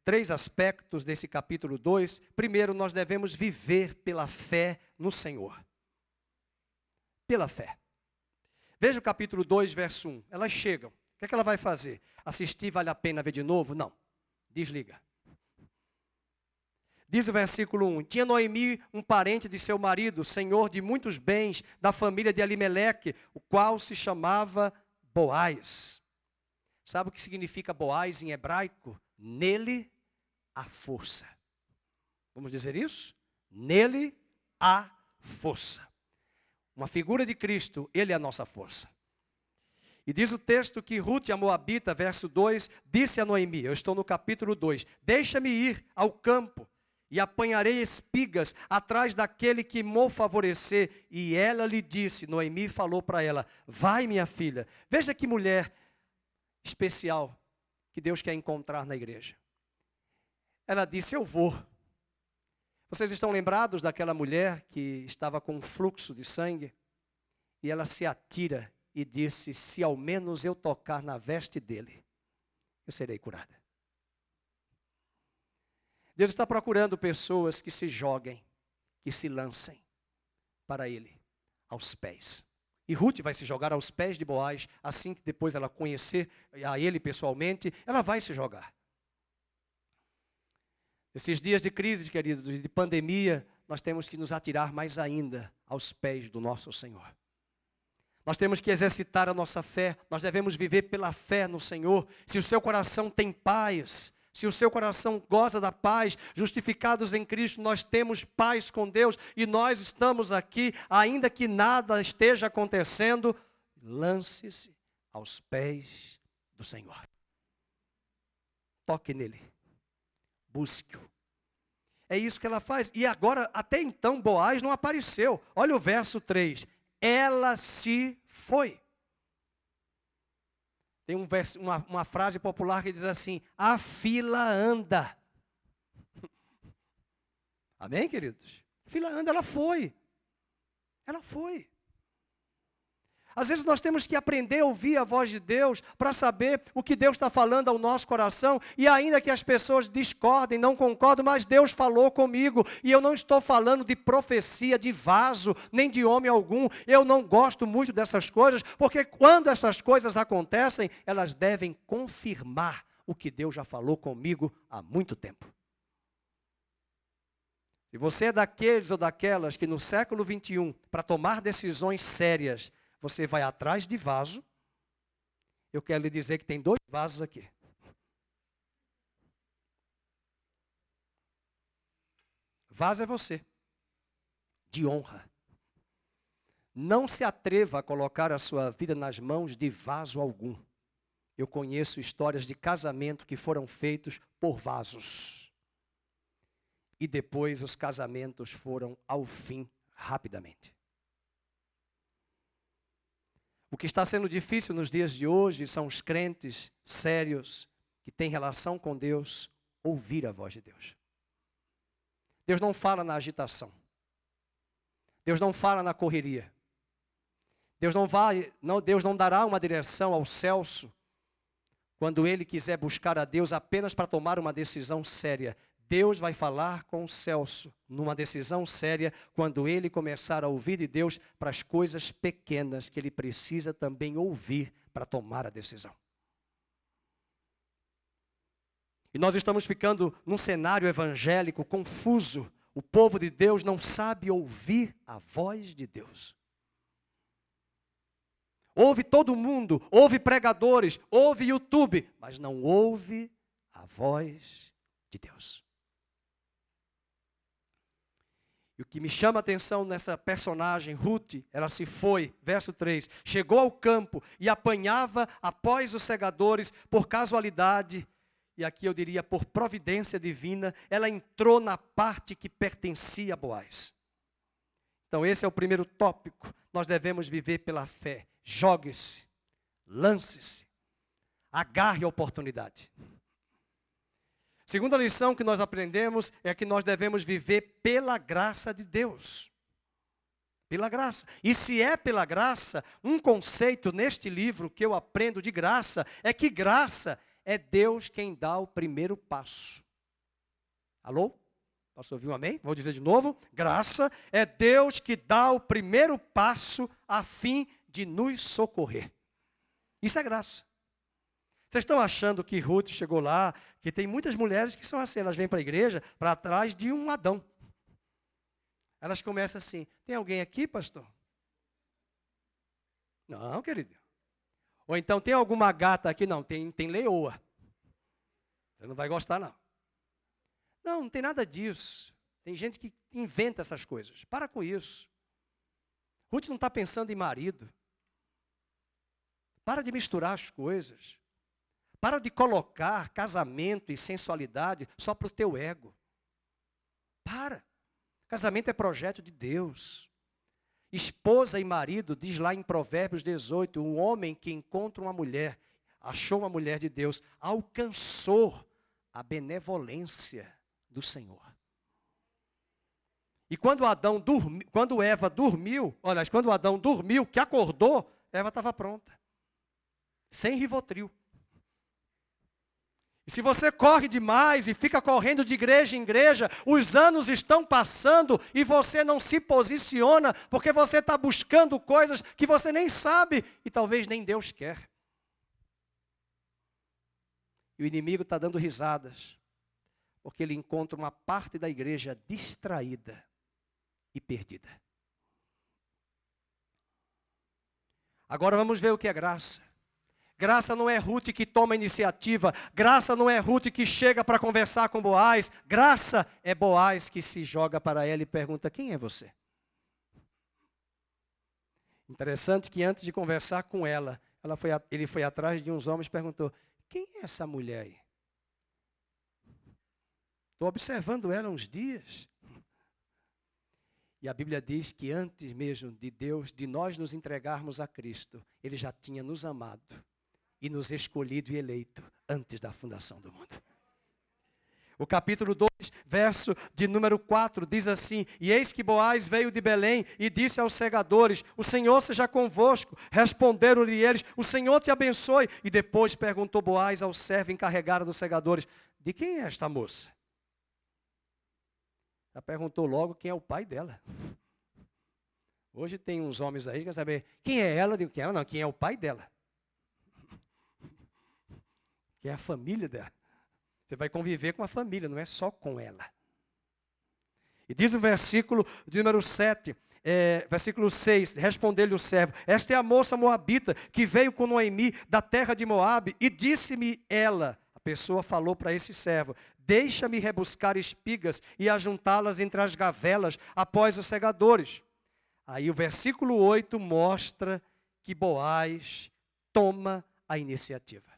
3 aspectos desse capítulo 2. Primeiro, nós devemos viver pela fé no Senhor. Pela fé. Veja o capítulo 2, verso 1. Elas chegam. O que é que ela vai fazer? Assistir vale a pena ver de novo? Não. Desliga. Diz o versículo 1. Tinha Noemi um parente de seu marido, senhor de muitos bens, da família de Elimeleque, o qual se chamava Boaz. Sabe o que significa Boaz em hebraico? Nele há força. Vamos dizer isso? Nele há força. Uma figura de Cristo, ele é a nossa força. E diz o texto que Ruth, a moabita, verso 2, disse a Noemi, eu estou no capítulo 2, deixa-me ir ao campo e apanharei espigas atrás daquele que me favorecer. E ela lhe disse, Noemi falou para ela, vai minha filha. Veja que mulher especial que Deus quer encontrar na igreja. Ela disse, eu vou. Vocês estão lembrados daquela mulher que estava com um fluxo de sangue? E ela se atira e disse, se ao menos eu tocar na veste dele, eu serei curada. Deus está procurando pessoas que se joguem, que se lancem para ele, aos pés. E Ruth vai se jogar aos pés de Boaz, assim que depois ela conhecer a ele pessoalmente, ela vai se jogar. Esses dias de crise, queridos, de pandemia, nós temos que nos atirar mais ainda aos pés do nosso Senhor. Nós temos que exercitar a nossa fé, nós devemos viver pela fé no Senhor. Se o seu coração tem paz, se o seu coração goza da paz, justificados em Cristo, nós temos paz com Deus e nós estamos aqui, ainda que nada esteja acontecendo, lance-se aos pés do Senhor. Toque nele, busque-o. É isso que ela faz. E agora, até então, Boaz não apareceu. Olha o verso 3. Ela se foi. Tem uma frase popular que diz assim, a fila anda. Amém, queridos? A fila anda, ela foi. Ela foi. Às vezes nós temos que aprender a ouvir a voz de Deus para saber o que Deus está falando ao nosso coração. E ainda que as pessoas discordem, não concordam, mas Deus falou comigo. E eu não estou falando de profecia, de vaso, nem de homem algum. Eu não gosto muito dessas coisas, porque quando essas coisas acontecem, elas devem confirmar o que Deus já falou comigo há muito tempo. Se você é daqueles ou daquelas que no século 21, para tomar decisões sérias, você vai atrás de vaso. Eu quero lhe dizer que tem 2 vasos aqui. Vaso é você, de honra. Não se atreva a colocar a sua vida nas mãos de vaso algum. Eu conheço histórias de casamento que foram feitos por vasos. E depois os casamentos foram ao fim rapidamente. O que está sendo difícil nos dias de hoje são os crentes sérios que têm relação com Deus, ouvir a voz de Deus. Deus não fala na agitação. Deus não fala na correria. Deus não dará uma direção ao Celso quando ele quiser buscar a Deus apenas para tomar uma decisão séria. Deus vai falar com o Celso numa decisão séria quando ele começar a ouvir de Deus para as coisas pequenas que ele precisa também ouvir para tomar a decisão. E nós estamos ficando num cenário evangélico confuso. O povo de Deus não sabe ouvir a voz de Deus. Ouve todo mundo, ouve pregadores, ouve YouTube, mas não ouve a voz de Deus. E o que me chama a atenção nessa personagem, Ruth, ela se foi, verso 3, chegou ao campo e apanhava após os segadores por casualidade, e aqui eu diria por providência divina, ela entrou na parte que pertencia a Boaz. Então esse é o primeiro tópico, nós devemos viver pela fé. Jogue-se, lance-se, agarre a oportunidade. Segunda lição que nós aprendemos é que nós devemos viver pela graça de Deus. Pela graça. E se é pela graça, um conceito neste livro que eu aprendo de graça é que graça é Deus quem dá o primeiro passo. Alô? Posso ouvir um amém? Vou dizer de novo. Graça é Deus que dá o primeiro passo a fim de nos socorrer. Isso é graça. Vocês estão achando que Ruth chegou lá, que tem muitas mulheres que são assim, elas vêm para a igreja para trás de um Adão. Elas começam assim, tem alguém aqui, pastor? Não, querido. Ou então, tem alguma gata aqui? Não, tem leoa. Você não vai gostar, não. Não, não tem nada disso. Tem gente que inventa essas coisas. Para com isso. Ruth não está pensando em marido. Para de misturar as coisas. Para de colocar casamento e sensualidade só para o teu ego. Para. Casamento é projeto de Deus. Esposa e marido, diz lá em Provérbios 18, um homem que encontra uma mulher, achou uma mulher de Deus, alcançou a benevolência do Senhor. E quando Adão dormiu, quando Eva dormiu, olha, quando Adão dormiu, que acordou, Eva estava pronta. Sem Rivotril. E se você corre demais e fica correndo de igreja em igreja, os anos estão passando e você não se posiciona porque você está buscando coisas que você nem sabe e talvez nem Deus quer. E o inimigo está dando risadas porque ele encontra uma parte da igreja distraída e perdida. Agora vamos ver o que é graça. Graça não é Ruth que toma iniciativa. Graça não é Ruth que chega para conversar com Boaz. Graça é Boaz que se joga para ela e pergunta, quem é você? Interessante que antes de conversar com ela, ele foi atrás de uns homens e perguntou, quem é essa mulher aí? Estou observando ela há uns dias. E a Bíblia diz que antes mesmo de Deus, de nós nos entregarmos a Cristo, Ele já tinha nos amado e nos escolhido e eleito antes da fundação do mundo. O capítulo 2, verso de número 4, diz assim, e eis que Boaz veio de Belém e disse aos segadores, o Senhor seja convosco. Responderam-lhe eles, o Senhor te abençoe. E depois perguntou Boaz ao servo encarregado dos segadores, de quem é esta moça? Ela perguntou logo quem é o pai dela. Hoje tem uns homens aí que querem saber quem é ela, quem é ela, não, quem é o pai dela. Quem é a família dela. Você vai conviver com a família, não é só com ela. E diz no versículo de número 7, versículo 6, respondeu-lhe o servo, esta é a moça moabita que veio com Noemi da terra de Moabe e disse-me ela, a pessoa falou para esse servo, deixa-me rebuscar espigas e ajuntá-las entre as gavelas após os segadores. Aí o versículo 8 mostra que Boaz toma a iniciativa.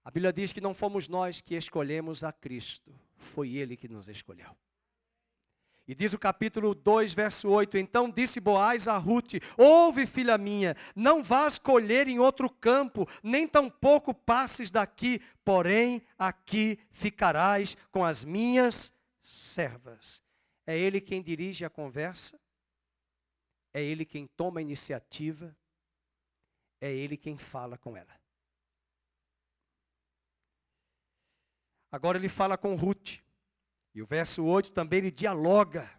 A Bíblia diz que não fomos nós que escolhemos a Cristo, foi Ele que nos escolheu. E diz o capítulo 2, verso 8, então disse Boaz a Ruth, ouve filha minha, não vás colher em outro campo, nem tampouco passes daqui, porém aqui ficarás com as minhas servas. É Ele quem dirige a conversa, é Ele quem toma a iniciativa, é Ele quem fala com ela. Agora ele fala com Ruth. E o verso 8 também ele dialoga.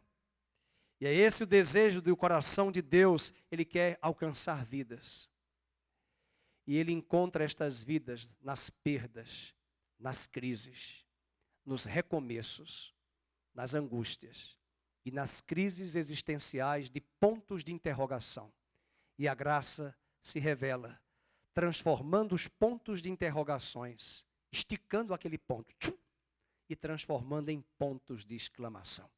E é esse o desejo do coração de Deus. Ele quer alcançar vidas. E ele encontra estas vidas nas perdas, nas crises, nos recomeços, nas angústias e nas crises existenciais de pontos de interrogação. E a graça se revela, transformando os pontos de interrogações, esticando aquele ponto e transformando em pontos de exclamação.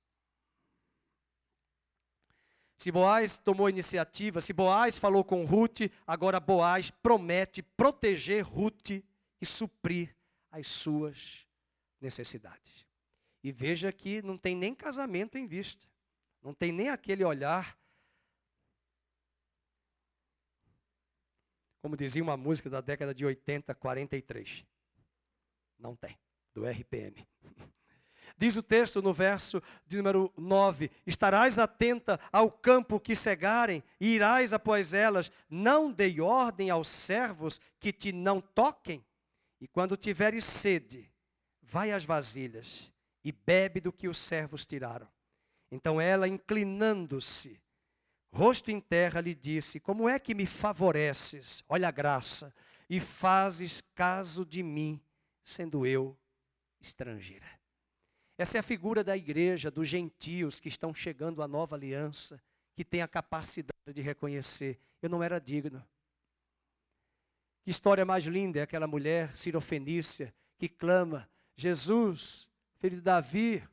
Se Boaz tomou iniciativa, se Boaz falou com Ruth, agora Boaz promete proteger Ruth e suprir as suas necessidades. E veja que não tem nem casamento em vista. Não tem nem aquele olhar, como dizia uma música da década de 80, 43. Não tem, do RPM. Diz o texto no verso de número 9, estarás atenta ao campo que cegarem e irás após elas, não dei ordem aos servos que te não toquem, e quando tiveres sede, vai às vasilhas e bebe do que os servos tiraram. Então ela, inclinando-se, rosto em terra, lhe disse, como é que me favoreces, olha a graça, e fazes caso de mim, sendo eu estrangeira. Essa é a figura da igreja, dos gentios que estão chegando à nova aliança, que tem a capacidade de reconhecer, eu não era digno. Que história mais linda é aquela mulher sirofenícia que clama, Jesus, filho de Davi,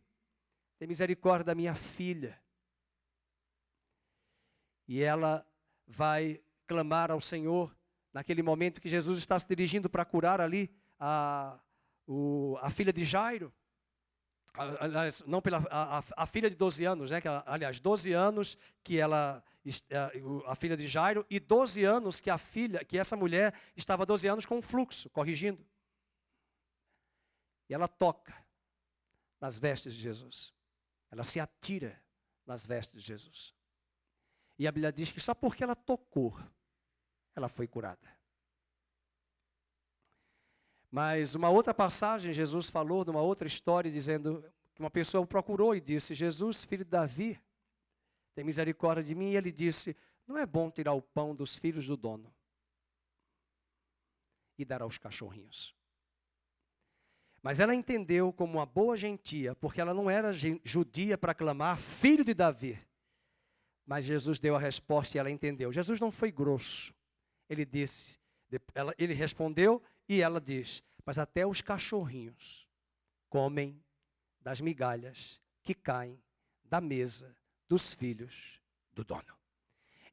tem misericórdia da minha filha. E ela vai clamar ao Senhor, naquele momento que Jesus está se dirigindo para curar ali a filha de Jairo. Não a filha de 12 anos, né? Aliás, 12 anos que a filha de Jairo, e 12 anos que essa mulher estava 12 anos com um fluxo, corrigindo. E ela toca nas vestes de Jesus. Ela se atira nas vestes de Jesus. E a Bíblia diz que só porque ela tocou, ela foi curada. Mas uma outra passagem, Jesus falou numa outra história, dizendo que uma pessoa o procurou e disse, Jesus, filho de Davi, tem misericórdia de mim. E ele disse, não é bom tirar o pão dos filhos do dono e dar aos cachorrinhos. Mas ela entendeu como uma boa gentia, porque ela não era judia para clamar, filho de Davi. Mas Jesus deu a resposta e ela entendeu. Jesus não foi grosso. Ele respondeu e ela diz, mas até os cachorrinhos comem das migalhas que caem da mesa dos filhos do dono.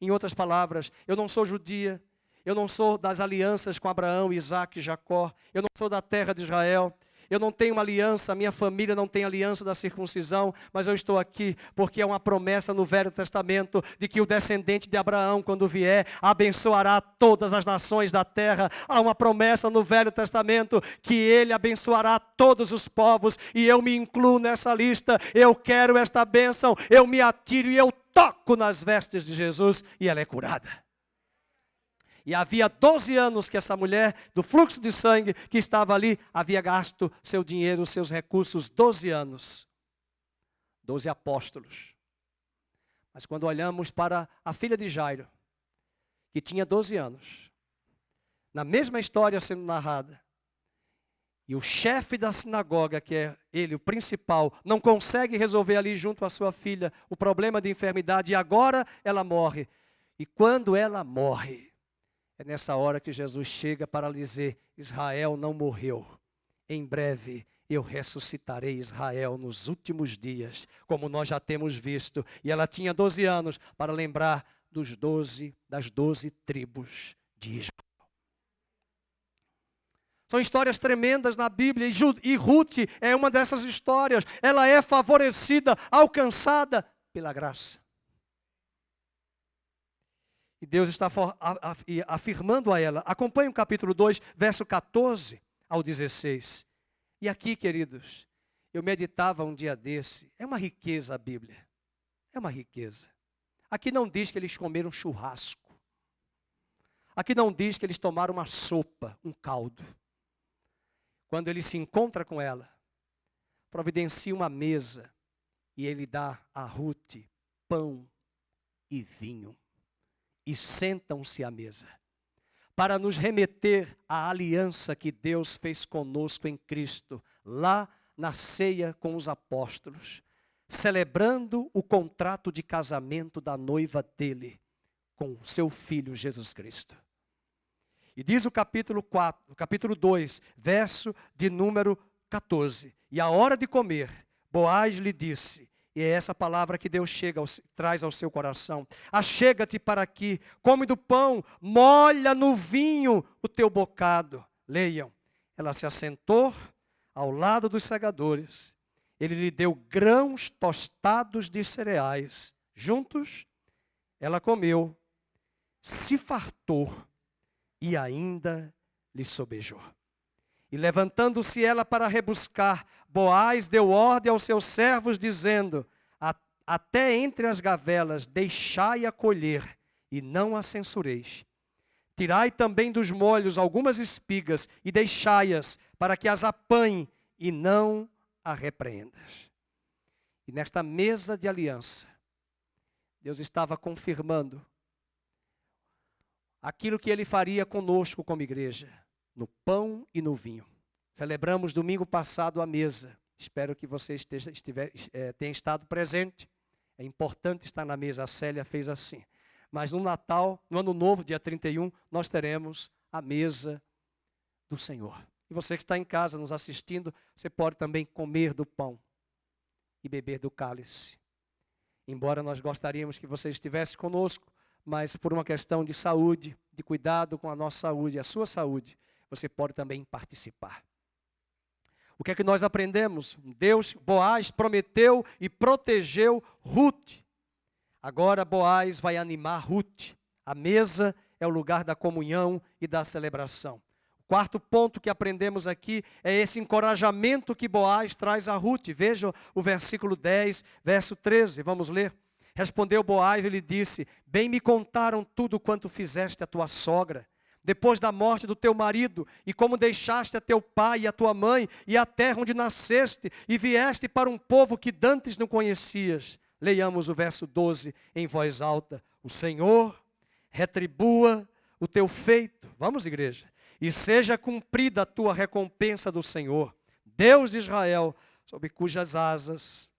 Em outras palavras, eu não sou judia, eu não sou das alianças com Abraão, Isaque e Jacó, eu não sou da terra de Israel, eu não tenho uma aliança, a minha família não tem aliança da circuncisão, mas eu estou aqui porque é uma promessa no Velho Testamento de que o descendente de Abraão, quando vier, abençoará todas as nações da terra. Há uma promessa no Velho Testamento que ele abençoará todos os povos, e eu me incluo nessa lista. Eu quero esta bênção, eu me atiro e eu toco nas vestes de Jesus e ela é curada. E havia 12 anos que essa mulher, do fluxo de sangue que estava ali, havia gasto seu dinheiro, seus recursos, 12 anos. 12 apóstolos. Mas quando olhamos para a filha de Jairo, que tinha 12 anos, na mesma história sendo narrada, e o chefe da sinagoga, que é ele, o principal, não consegue resolver ali junto à sua filha o problema de enfermidade, e agora ela morre. E quando ela morre, é nessa hora que Jesus chega para dizer, Israel não morreu. Em breve eu ressuscitarei Israel nos últimos dias, como nós já temos visto. E ela tinha 12 anos para lembrar das 12 tribos de Israel. São histórias tremendas na Bíblia, e Ruth é uma dessas histórias. Ela é favorecida, alcançada pela graça. E Deus está afirmando a ela. Acompanhe o capítulo 2, verso 14 ao 16. E aqui, queridos, eu meditava um dia desse. É uma riqueza a Bíblia. É uma riqueza. Aqui não diz que eles comeram churrasco. Aqui não diz que eles tomaram uma sopa, um caldo. Quando ele se encontra com ela, providencia uma mesa e ele dá a Ruth pão e vinho. E sentam-se à mesa, para nos remeter à aliança que Deus fez conosco em Cristo, lá na ceia com os apóstolos, celebrando o contrato de casamento da noiva dele, com seu filho Jesus Cristo. E diz o capítulo 2, verso de número 14, e à hora de comer, Boaz lhe disse, E é essa palavra que Deus traz ao seu coração. Achega-te para aqui, come do pão, molha no vinho o teu bocado. Leiam. Ela se assentou ao lado dos segadores. Ele lhe deu grãos tostados de cereais. Juntos, ela comeu, se fartou e ainda lhe sobejou. E levantando-se ela para rebuscar, Boaz deu ordem aos seus servos, dizendo: até entre as gavelas deixai-a colher, e não a censureis. Tirai também dos molhos algumas espigas, e deixai-as, para que as apanhe, e não a repreendas. E nesta mesa de aliança, Deus estava confirmando aquilo que Ele faria conosco como igreja, no pão e no vinho. Celebramos domingo passado a mesa. Espero que você tenha estado presente. É importante estar na mesa. A Célia fez assim. Mas no Natal, no Ano Novo, dia 31, nós teremos a mesa do Senhor. E você que está em casa nos assistindo, você pode também comer do pão e beber do cálice. Embora nós gostaríamos que você estivesse conosco, mas por uma questão de saúde, de cuidado com a nossa saúde, a sua saúde, você pode também participar. O que é que nós aprendemos? Boaz prometeu e protegeu Ruth. Agora Boaz vai animar Ruth. A mesa é o lugar da comunhão e da celebração. O quarto ponto que aprendemos aqui é esse encorajamento que Boaz traz a Ruth. Veja o versículo 10, verso 13, vamos ler. Respondeu Boaz e lhe disse: bem me contaram tudo quanto fizeste a tua sogra, depois da morte do teu marido, e como deixaste a teu pai e a tua mãe, e a terra onde nasceste, e vieste para um povo que dantes não conhecias. Leiamos o verso 12 em voz alta. O Senhor retribua o teu feito. Vamos, igreja. E seja cumprida a tua recompensa do Senhor, Deus de Israel, sob cujas asas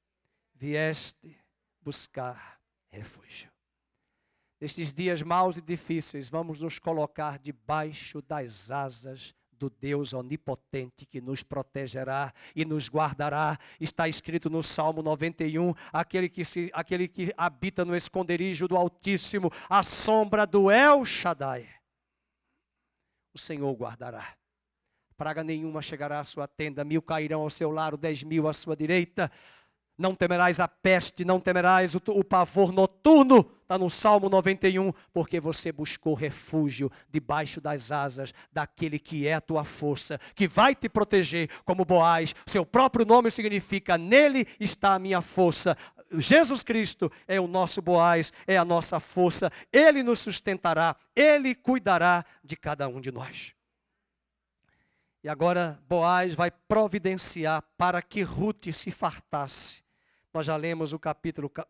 vieste buscar refúgio. Nestes dias maus e difíceis, vamos nos colocar debaixo das asas do Deus onipotente que nos protegerá e nos guardará. Está escrito no Salmo 91, aquele que habita no esconderijo do Altíssimo, à sombra do El Shaddai. O Senhor guardará. Praga nenhuma chegará à sua tenda, 1000 cairão ao seu lado, 10.000 à sua direita. Não temerás a peste, não temerás o pavor noturno, está no Salmo 91, porque você buscou refúgio debaixo das asas daquele que é a tua força, que vai te proteger como Boaz. Seu próprio nome significa: nele está a minha força. Jesus Cristo é o nosso Boaz, é a nossa força. Ele nos sustentará, Ele cuidará de cada um de nós. E agora Boaz vai providenciar para que Ruth se fartasse. Nós já lemos o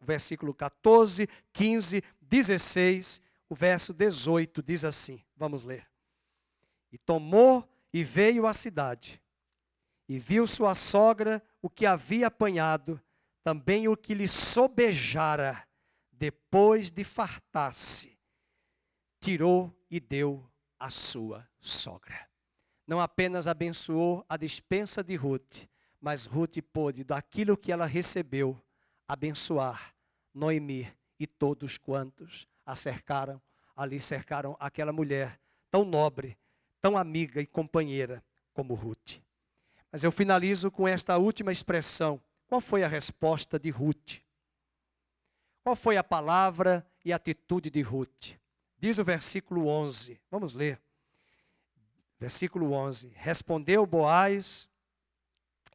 versículo 14, 15, 16, o verso 18 diz assim, vamos ler. E tomou e veio à cidade, e viu sua sogra o que havia apanhado, também o que lhe sobejara, depois de fartar-se, tirou e deu à sua sogra. Não apenas abençoou a despensa de Ruth, mas Ruth pôde, daquilo que ela recebeu, abençoar Noemi e todos quantos a cercaram, ali cercaram aquela mulher tão nobre, tão amiga e companheira como Ruth. Mas eu finalizo com esta última expressão. Qual foi a resposta de Ruth? Qual foi a palavra e atitude de Ruth? Diz o versículo 11, vamos ler. Versículo 11, respondeu Boaz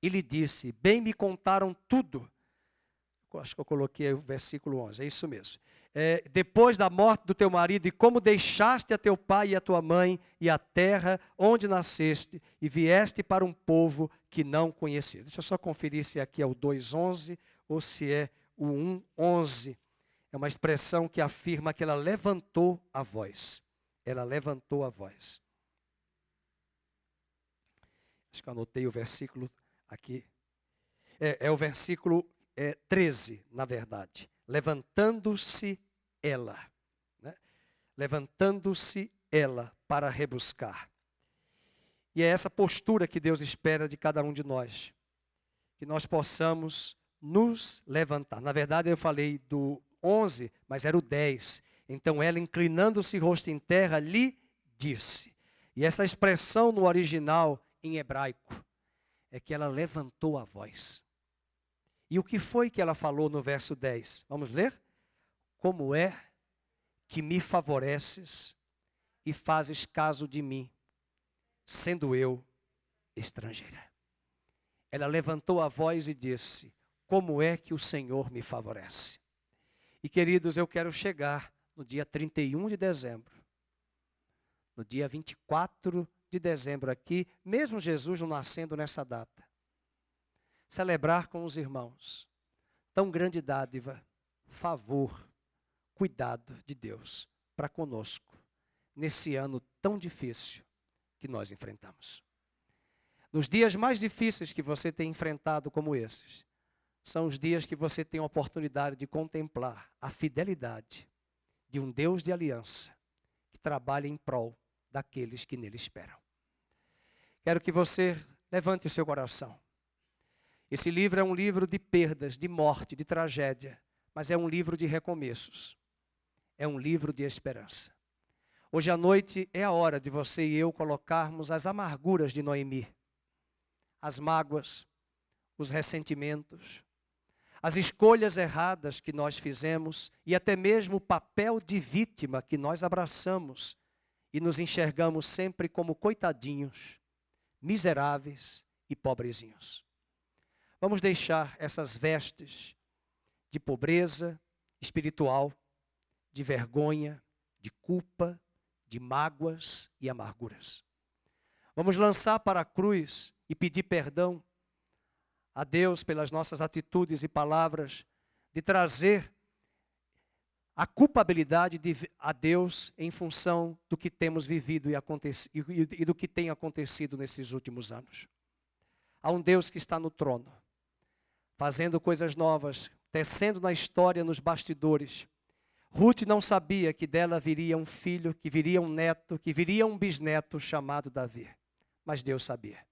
e lhe disse: bem me contaram tudo. Acho que eu coloquei o versículo 11, é isso mesmo. Depois da morte do teu marido, e como deixaste a teu pai e a tua mãe, e a terra onde nasceste, e vieste para um povo que não conhecias. Deixa eu só conferir se aqui é o 2:11 ou se é o 1:11. É uma expressão que afirma que ela levantou a voz. Ela levantou a voz. Acho que eu anotei o versículo aqui. É o versículo 13, na verdade. Levantando-se ela. Né? Levantando-se ela para rebuscar. E é essa postura que Deus espera de cada um de nós. Que nós possamos nos levantar. Na verdade, eu falei do 11, mas era o 10. Então, ela, inclinando-se rosto em terra, lhe disse. E essa expressão no original, em hebraico, é que ela levantou a voz. E o que foi que ela falou no verso 10? Vamos ler? Como é que me favoreces e fazes caso de mim, sendo eu estrangeira? Ela levantou a voz e disse: como é que o Senhor me favorece? E queridos, eu quero chegar no dia 31 de dezembro, no dia 24 de dezembro aqui, mesmo Jesus não nascendo nessa data, celebrar com os irmãos tão grande dádiva, favor, cuidado de Deus para conosco, nesse ano tão difícil que nós enfrentamos. Nos dias mais difíceis que você tem enfrentado como esses, são os dias que você tem a oportunidade de contemplar a fidelidade de um Deus de aliança que trabalha em prol daqueles que nele esperam. Quero que você levante o seu coração. Esse livro é um livro de perdas, de morte, de tragédia, mas é um livro de recomeços. É um livro de esperança. Hoje à noite é a hora de você e eu colocarmos as amarguras de Noemi, as mágoas, os ressentimentos, as escolhas erradas que nós fizemos e até mesmo o papel de vítima que nós abraçamos e nos enxergamos sempre como coitadinhos, miseráveis e pobrezinhos. Vamos deixar essas vestes de pobreza espiritual, de vergonha, de culpa, de mágoas e amarguras. Vamos lançar para a cruz e pedir perdão a Deus pelas nossas atitudes e palavras, de trazer a culpabilidade a Deus em função do que temos vivido e do que tem acontecido nesses últimos anos. Há um Deus que está no trono, fazendo coisas novas, tecendo na história, nos bastidores. Ruth não sabia que dela viria um filho, que viria um neto, que viria um bisneto chamado Davi. Mas Deus sabia.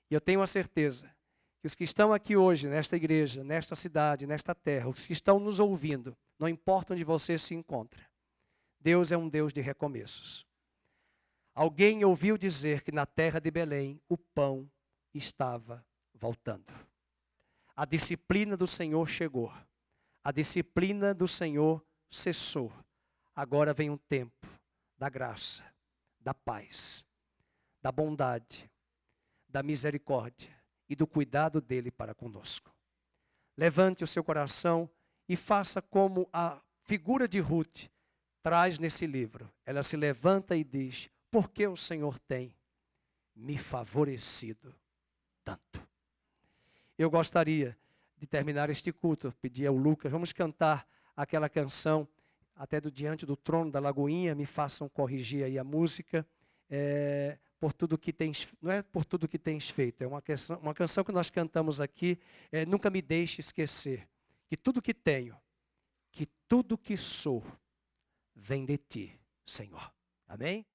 E eu tenho a certeza que os que estão aqui hoje, nesta igreja, nesta cidade, nesta terra, os que estão nos ouvindo, não importa onde você se encontra, Deus é um Deus de recomeços. Alguém ouviu dizer que na terra de Belém o pão estava voltando. A disciplina do Senhor chegou. A disciplina do Senhor cessou. Agora vem um tempo da graça, da paz, da bondade, da misericórdia e do cuidado dele para conosco. Levante o seu coração e faça como a figura de Ruth traz nesse livro. Ela se levanta e diz: por que o Senhor tem me favorecido tanto? Eu gostaria de terminar este culto, pedir ao Lucas, vamos cantar aquela canção, até do Diante do Trono da Lagoinha, me façam corrigir aí a música, por tudo que tens, não é por tudo que tens feito, é uma canção que nós cantamos aqui, nunca me deixe esquecer, que tudo que tenho, que tudo que sou, vem de ti, Senhor. Amém?